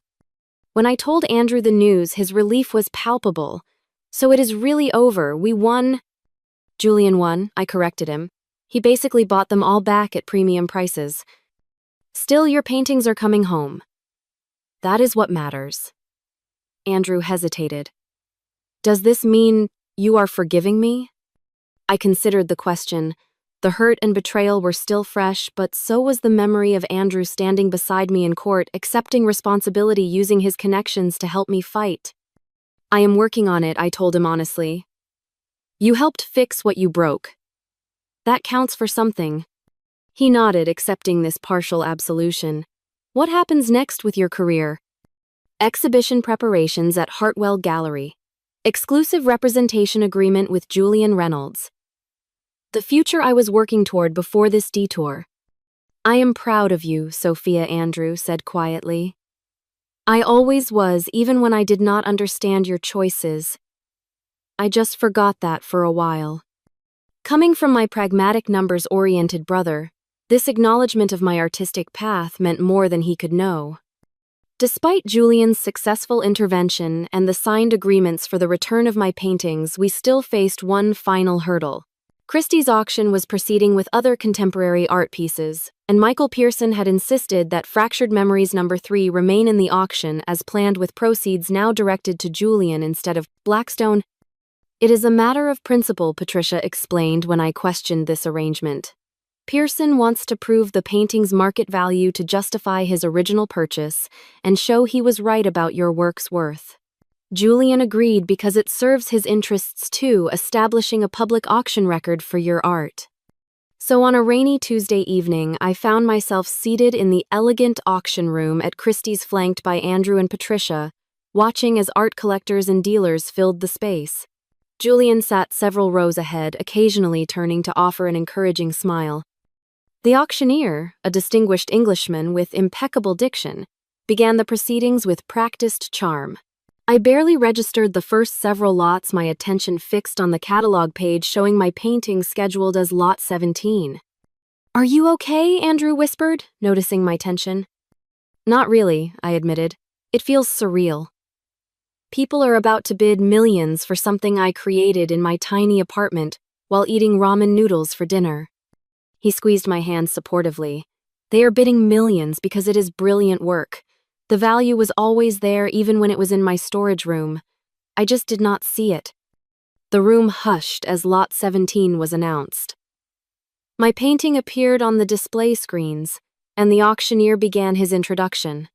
[SPEAKER 1] When I told Andrew the news, his relief was palpable. "So it is really over, we won." "Julian won," I corrected him. "He basically bought them all back at premium prices. Still, your paintings are coming home. That is what matters." Andrew hesitated. "Does this mean you are forgiving me?" I considered the question. The hurt and betrayal were still fresh, but so was the memory of Andrew standing beside me in court, accepting responsibility, using his connections to help me fight. "I am working on it," I told him honestly. "You helped fix what you broke. That counts for something." He nodded, accepting this partial absolution. "What happens next with your career?" "Exhibition preparations at Hartwell Gallery. Exclusive representation agreement with Julian Reynolds. The future I was working toward before this detour." "I am proud of you," Sophia, Andrew said quietly. "I always was, even when I did not understand your choices. I just forgot that for a while." Coming from my pragmatic, numbers-oriented brother, this acknowledgement of my artistic path meant more than he could know. Despite Julian's successful intervention and the signed agreements for the return of my paintings, we still faced one final hurdle. Christie's auction was proceeding with other contemporary art pieces, and Michael Pearson had insisted that Fractured Memories No. 3 remain in the auction as planned, with proceeds now directed to Julian instead of Blackstone. "It is a matter of principle," Patricia explained when I questioned this arrangement. "Pearson wants to prove the painting's market value to justify his original purchase and show he was right about your work's worth. Julian agreed because it serves his interests too, establishing a public auction record for your art." So on a rainy Tuesday evening, I found myself seated in the elegant auction room at Christie's, flanked by Andrew and Patricia, watching as art collectors and dealers filled the space. Julian sat several rows ahead, occasionally turning to offer an encouraging smile. The auctioneer, a distinguished Englishman with impeccable diction, began the proceedings with practiced charm. I barely registered the first several lots, my attention fixed on the catalog page showing my painting scheduled as Lot 17. "Are you okay?" Andrew whispered, noticing my tension. "Not really," I admitted. "It feels surreal. People are about to bid millions for something I created in my tiny apartment while eating ramen noodles for dinner." He squeezed my hand supportively. "They are bidding millions because it is brilliant work. The value was always there even when it was in my storage room. I just did not see it." The room hushed as Lot 17 was announced. My painting appeared on the display screens, and the auctioneer began his introduction.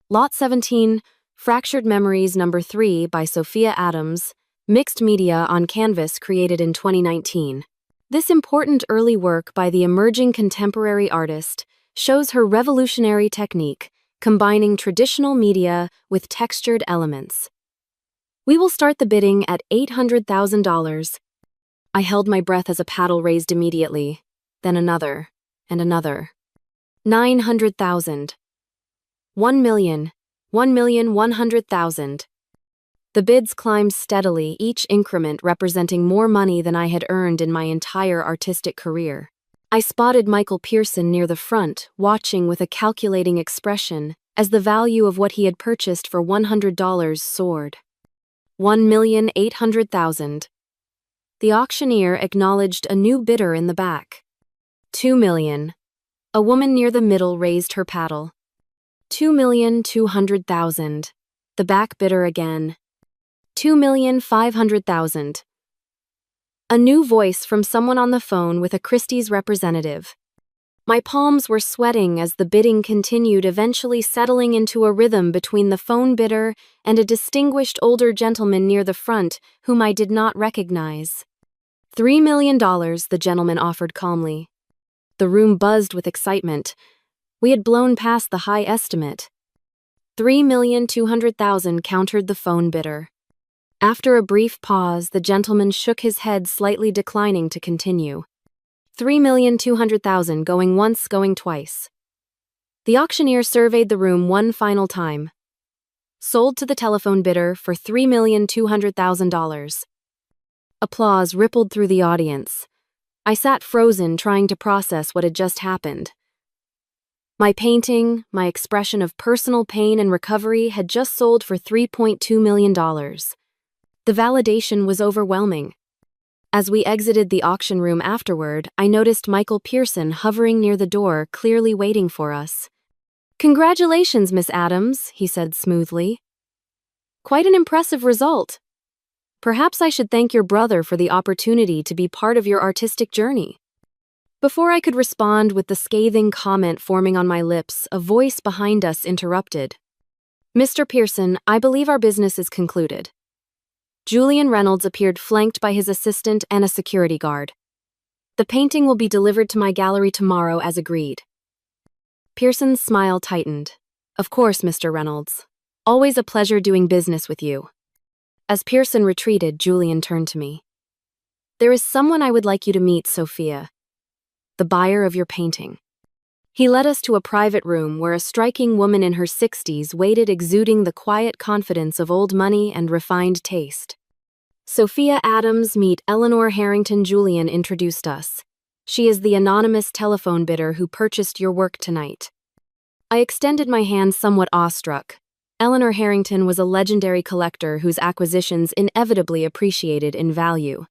[SPEAKER 1] Lot 17, Fractured Memories No. 3 by Sophia Adams, mixed media on canvas created in 2019. This important early work by the emerging contemporary artist shows her revolutionary technique, combining traditional media with textured elements. "We will start the bidding at $800,000. I held my breath as a paddle raised immediately, then another, and another. 900,000. 1,000,000. 1,100,000. The bids climbed steadily, each increment representing more money than I had earned in my entire artistic career. I spotted Michael Pearson near the front, watching with a calculating expression as the value of what he had purchased for $100 soared. 1,800,000. The auctioneer acknowledged a new bidder in the back. 2,000,000. A woman near the middle raised her paddle. 2,200,000. The back bidder again. 2,500,000. A new voice from someone on the phone with a Christie's representative. My palms were sweating as the bidding continued, eventually settling into a rhythm between the phone bidder and a distinguished older gentleman near the front whom I did not recognize. $3 million, the gentleman offered calmly. The room buzzed with excitement. We had blown past the high estimate. 3,200,000, countered the phone bidder. After a brief pause, the gentleman shook his head, slightly declining to continue. 3,200,000, going once, going twice. The auctioneer surveyed the room one final time. Sold to the telephone bidder for $3,200,000. Applause rippled through the audience. I sat frozen, trying to process what had just happened. My painting, my expression of personal pain and recovery, had just sold for $3.2 million. The validation was overwhelming. As we exited the auction room afterward, I noticed Michael Pearson hovering near the door, clearly waiting for us. "Congratulations, Miss Adams," he said smoothly. "Quite an impressive result. Perhaps I should thank your brother for the opportunity to be part of your artistic journey." Before I could respond with the scathing comment forming on my lips, a voice behind us interrupted. "Mr. Pearson, I believe our business is concluded." Julian Reynolds appeared, flanked by his assistant and a security guard. "The painting will be delivered to my gallery tomorrow as agreed." Pearson's smile tightened. "Of course, Mr. Reynolds. Always a pleasure doing business with you." As Pearson retreated, Julian turned to me. "There is someone I would like you to meet, Sophia. The buyer of your painting." He led us to a private room where a striking woman in her 60s waited, exuding the quiet confidence of old money and refined taste. "Sophia Adams, meet Eleanor Harrington," Julian introduced us. "She is the anonymous telephone bidder who purchased your work tonight." I extended my hand, somewhat awestruck. Eleanor Harrington was a legendary collector whose acquisitions inevitably appreciated in value.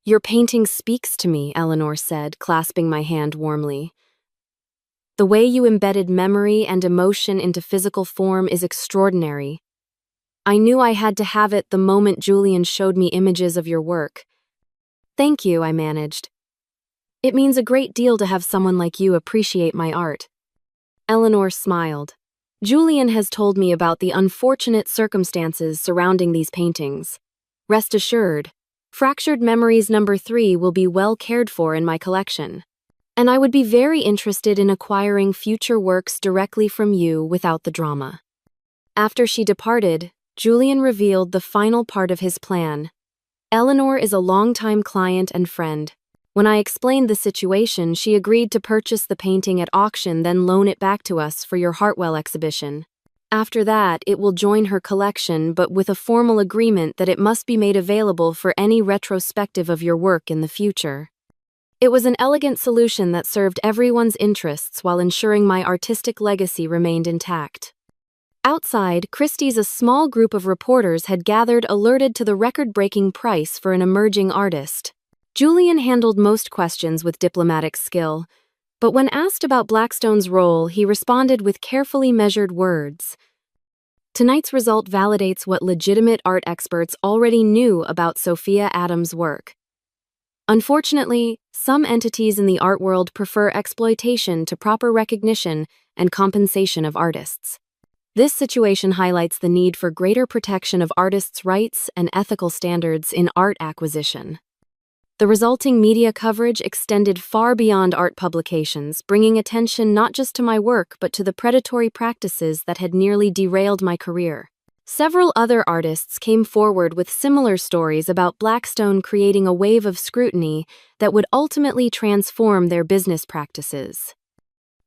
[SPEAKER 1] "Your painting speaks to me," Eleanor said, clasping my hand warmly. "The way you embedded memory and emotion into physical form is extraordinary. I knew I had to have it the moment Julian showed me images of your work." "Thank you," I managed. "It means a great deal to have someone like you appreciate my art." Eleanor smiled. "Julian has told me about the unfortunate circumstances surrounding these paintings. Rest assured, Fractured Memories No. 3 will be well cared for in my collection. And I would be very interested in acquiring future works directly from you without the drama." After she departed, Julian revealed the final part of his plan. Eleanor is a longtime client and friend. When I explained the situation, she agreed to purchase the painting at auction, then loan it back to us for your Hartwell exhibition. After that, it will join her collection, but with a formal agreement that it must be made available for any retrospective of your work in the future. It was an elegant solution that served everyone's interests while ensuring my artistic legacy remained intact. Outside, Christie's a small group of reporters had gathered, alerted to the record-breaking price for an emerging artist. Julian handled most questions with diplomatic skill, but when asked about Blackstone's role, he responded with carefully measured words. Tonight's result validates what legitimate art experts already knew about Sophia Adams' work. Unfortunately, some entities in the art world prefer exploitation to proper recognition and compensation of artists. This situation highlights the need for greater protection of artists' rights and ethical standards in art acquisition. The resulting media coverage extended far beyond art publications, bringing attention not just to my work but to the predatory practices that had nearly derailed my career. Several other artists came forward with similar stories about Blackstone creating a wave of scrutiny that would ultimately transform their business practices.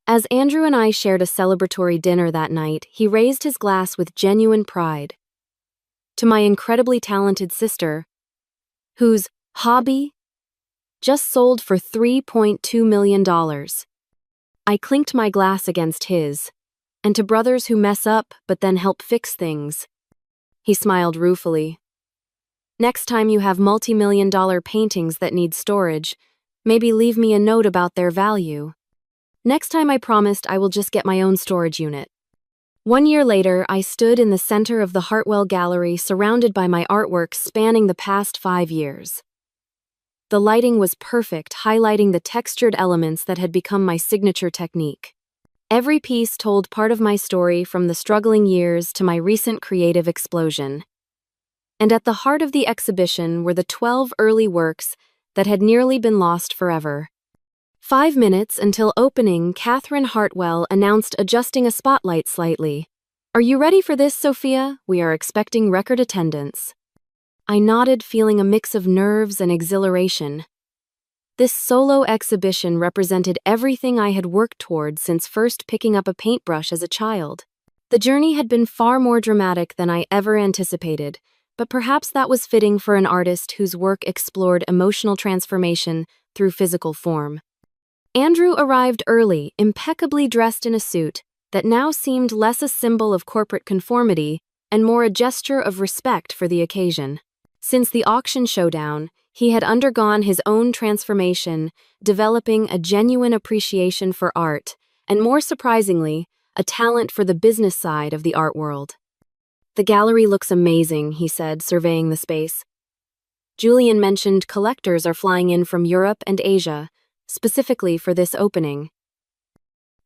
[SPEAKER 1] As Andrew and I shared a celebratory dinner that night, he raised his glass with genuine pride. To my incredibly talented sister, whose hobby just sold for $3.2 million. I clinked my glass against his, and to brothers who mess up but then help fix things. He smiled ruefully. Next time you have multi-million-dollar paintings that need storage, maybe leave me a note about their value. Next time I promised I will just get my own storage unit. 1 year later, I stood in the center of the Hartwell Gallery surrounded by my artwork spanning the past 5 years. The lighting was perfect, highlighting the textured elements that had become my signature technique. Every piece told part of my story, from the struggling years to my recent creative explosion. And at the heart of the exhibition were the 12 early works that had nearly been lost forever. 5 minutes until opening, Catherine Hartwell announced, adjusting a spotlight slightly. "Are you ready for this, Sophia? We are expecting record attendance." I nodded, feeling a mix of nerves and exhilaration. This solo exhibition represented everything I had worked toward since first picking up a paintbrush as a child. The journey had been far more dramatic than I ever anticipated, but perhaps that was fitting for an artist whose work explored emotional transformation through physical form. Andrew arrived early, impeccably dressed in a suit that now seemed less a symbol of corporate conformity and more a gesture of respect for the occasion. Since the auction showdown, he had undergone his own transformation, developing a genuine appreciation for art, and more surprisingly, a talent for the business side of the art world. "The gallery looks amazing," he said, surveying the space. "Julian mentioned collectors are flying in from Europe and Asia, specifically for this opening."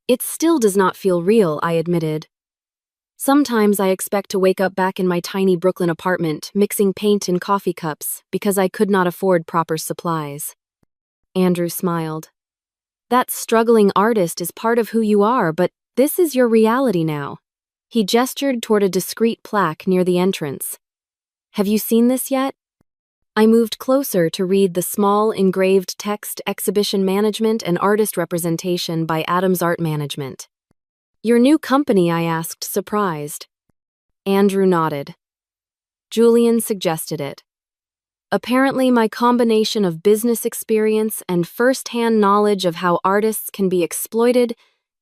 [SPEAKER 1] "It still does not feel real," I admitted. "Sometimes I expect to wake up back in my tiny Brooklyn apartment, mixing paint in coffee cups, because I could not afford proper supplies." Andrew smiled. "That struggling artist is part of who you are, but this is your reality now." He gestured toward a discreet plaque near the entrance. "Have you seen this yet?" I moved closer to read the small engraved text, "Exhibition Management and Artist Representation by Adams Art Management." "Your new company?" I asked, surprised. Andrew nodded. "Julian suggested it. Apparently, my combination of business experience and first-hand knowledge of how artists can be exploited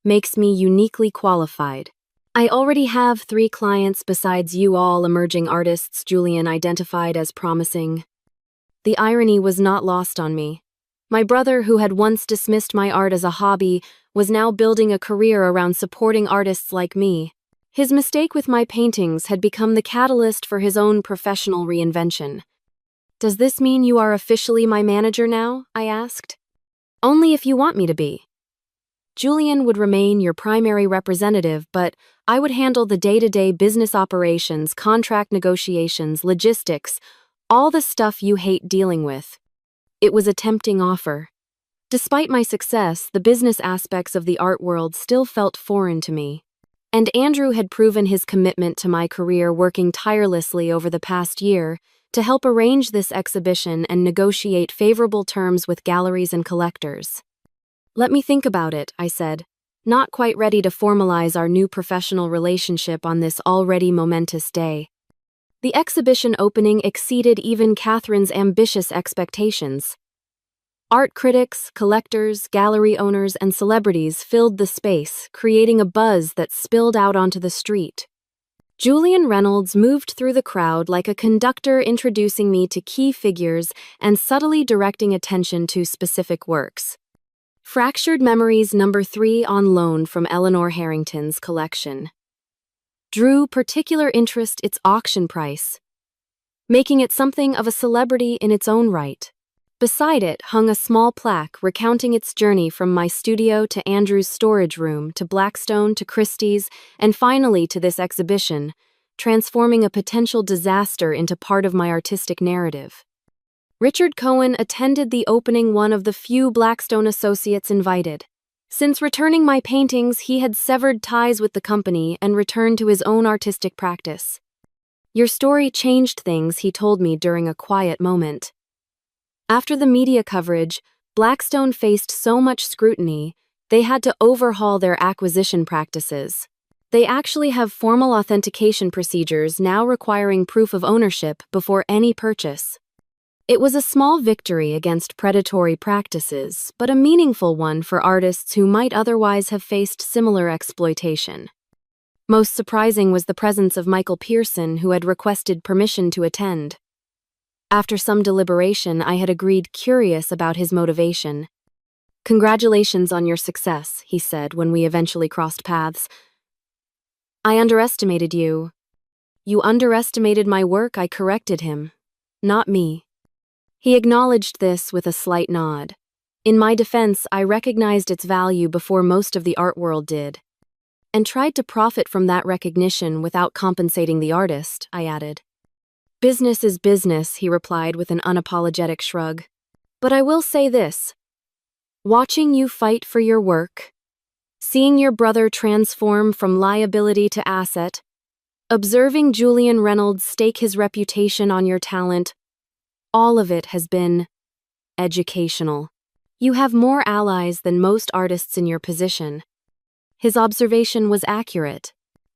[SPEAKER 1] makes me uniquely qualified. I already have 3 clients besides you all emerging artists," Julian identified as promising. The irony was not lost on me. My brother, who had once dismissed my art as a hobby, was now building a career around supporting artists like me. His mistake with my paintings had become the catalyst for his own professional reinvention. "Does this mean you are officially my manager now?" I asked. "Only if you want me to be. Julian would remain your primary representative, but I would handle the day-to-day business operations, contract negotiations, logistics, all the stuff you hate dealing with." It was a tempting offer. Despite my success, the business aspects of the art world still felt foreign to me. And Andrew had proven his commitment to my career, working tirelessly over the past year to help arrange this exhibition and negotiate favorable terms with galleries and collectors. "Let me think about it," I said, not quite ready to formalize our new professional relationship on this already momentous day. The exhibition opening exceeded even Catherine's ambitious expectations. Art critics, collectors, gallery owners, and celebrities filled the space, creating a buzz that spilled out onto the street. Julian Reynolds moved through the crowd like a conductor, introducing me to key figures and subtly directing attention to specific works. Fractured Memories No. 3 on loan from Eleanor Harrington's collection drew particular interest its auction price, making it something of a celebrity in its own right. Beside it hung a small plaque recounting its journey from my studio to Andrew's storage room to Blackstone to Christie's and finally to this exhibition, transforming a potential disaster into part of my artistic narrative. Richard Cohen attended the opening, one of the few Blackstone associates invited. Since returning my paintings, he had severed ties with the company and returned to his own artistic practice. "Your story changed things," he told me during a quiet moment. After the media coverage, Blackstone faced so much scrutiny, they had to overhaul their acquisition practices. They actually have formal authentication procedures now requiring proof of ownership before any purchase. It was a small victory against predatory practices, but a meaningful one for artists who might otherwise have faced similar exploitation. Most surprising was the presence of Michael Pearson, who had requested permission to attend. After some deliberation, I had agreed, curious about his motivation. "Congratulations on your success," he said when we eventually crossed paths. "I underestimated you." "You underestimated my work," I corrected him. "Not me." He acknowledged this with a slight nod. In my defense, I recognized its value before most of the art world did. "And tried to profit from that recognition without compensating the artist," I added. "Business is business," he replied with an unapologetic shrug. "But I will say this. Watching you fight for your work, seeing your brother transform from liability to asset, observing Julian Reynolds stake his reputation on your talent, all of it has been educational. You have more allies than most artists in your position." His observation was accurate.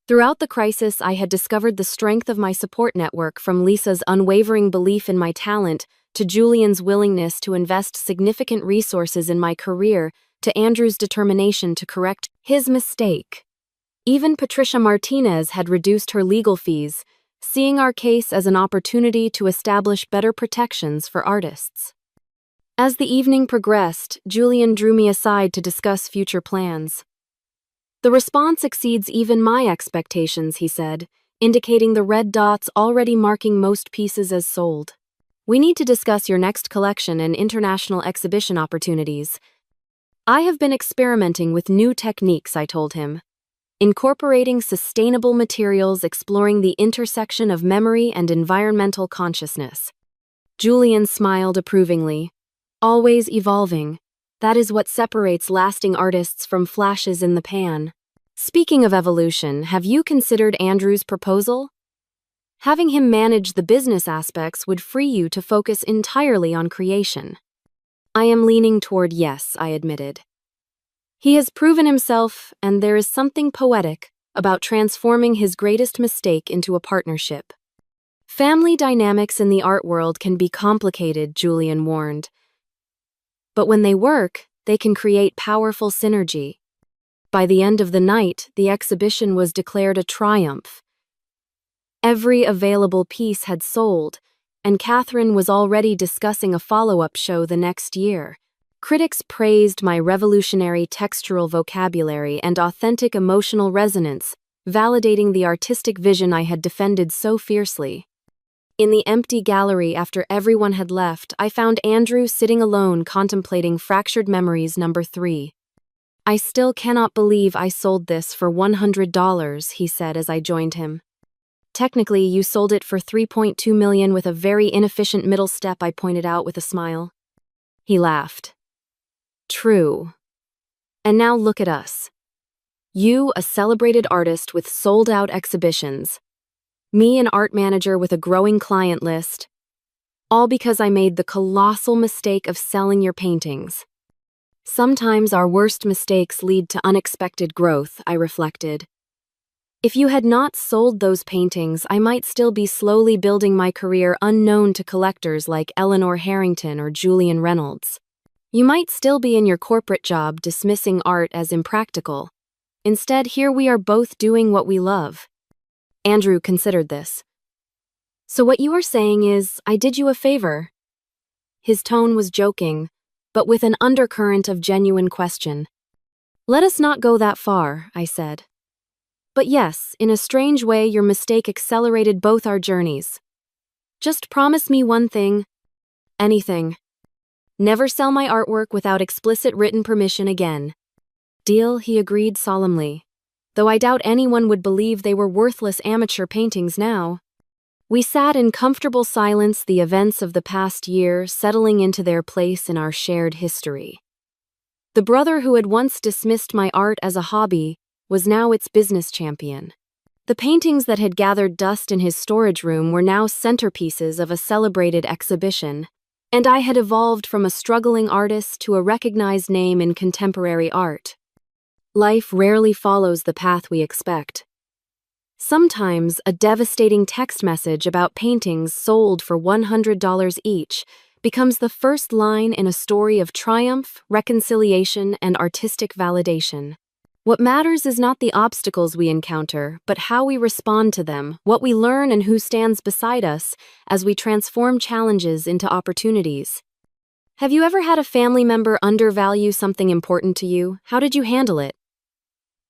[SPEAKER 1] Throughout the crisis, I had discovered the strength of my support network, from Lisa's unwavering belief in my talent to Julian's willingness to invest significant resources in my career to Andrew's determination to correct his mistake. Even Patricia Martinez had reduced her legal fees, seeing our case as an opportunity to establish better protections for artists. As the evening progressed, Julian drew me aside to discuss future plans. "The response exceeds even my expectations," he said, indicating the red dots already marking most pieces as sold. "We need to discuss your next collection and international exhibition opportunities." "I have been experimenting with new techniques," I told him, "incorporating sustainable materials, exploring the intersection of memory and environmental consciousness." Julian smiled approvingly. "Always evolving. That is what separates lasting artists from flashes in the pan." "Speaking of evolution, have you considered Andrew's proposal? Having him manage the business aspects would free you to focus entirely on creation." "I am leaning toward yes," I admitted. "He has proven himself, and there is something poetic about transforming his greatest mistake into a partnership." "Family dynamics in the art world can be complicated," Julian warned. "But when they work, they can create powerful synergy." By the end of the night, the exhibition was declared a triumph. Every available piece had sold, and Catherine was already discussing a follow-up show the next year. Critics praised my revolutionary textural vocabulary and authentic emotional resonance, validating the artistic vision I had defended so fiercely. In the empty gallery after everyone had left, I found Andrew sitting alone contemplating Fractured Memories No. 3. "I still cannot believe I sold this for $100, he said as I joined him. "Technically, you sold it for $3.2 million with a very inefficient middle step," I pointed out with a smile. He laughed. "True. And now look at us. You, a celebrated artist with sold-out exhibitions. Me, an art manager with a growing client list. All because I made the colossal mistake of selling your paintings. Sometimes our worst mistakes lead to unexpected growth, I reflected. If you had not sold those paintings, I might still be slowly building my career unknown to collectors like Eleanor Harrington or Julian Reynolds. You might still be in your corporate job dismissing art as impractical. Instead, here we are both doing what we love. Andrew considered this. So what you are saying is, I did you a favor? His tone was joking, but with an undercurrent of genuine question. Let us not go that far, I said. But yes, in a strange way, your mistake accelerated both our journeys. Just promise me one thing. Anything. Never sell my artwork without explicit written permission again. Deal, he agreed solemnly, though I doubt anyone would believe they were worthless amateur paintings now. We sat in comfortable silence, the events of the past year settling into their place in our shared history. The brother who had once dismissed my art as a hobby was now its business champion. The paintings that had gathered dust in his storage room were now centerpieces of a celebrated exhibition, and I had evolved from a struggling artist to a recognized name in contemporary art. Life rarely follows the path we expect. Sometimes a devastating text message about paintings sold for $100 each becomes the first line in a story of triumph, reconciliation, and artistic validation. What matters is not the obstacles we encounter, but how we respond to them, what we learn, and who stands beside us as we transform challenges into opportunities. Have you ever had a family member undervalue something important to you? How did you handle it?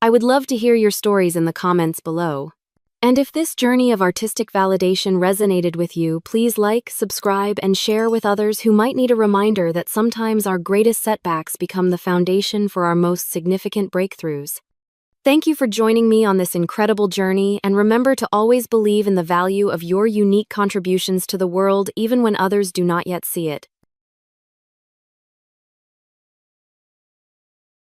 [SPEAKER 1] I would love to hear your stories in the comments below. And if this journey of artistic validation resonated with you, please like, subscribe, and share with others who might need a reminder that sometimes our greatest setbacks become the foundation for our most significant breakthroughs. Thank you for joining me on this incredible journey, and remember to always believe in the value of your unique contributions to the world even when others do not yet see it.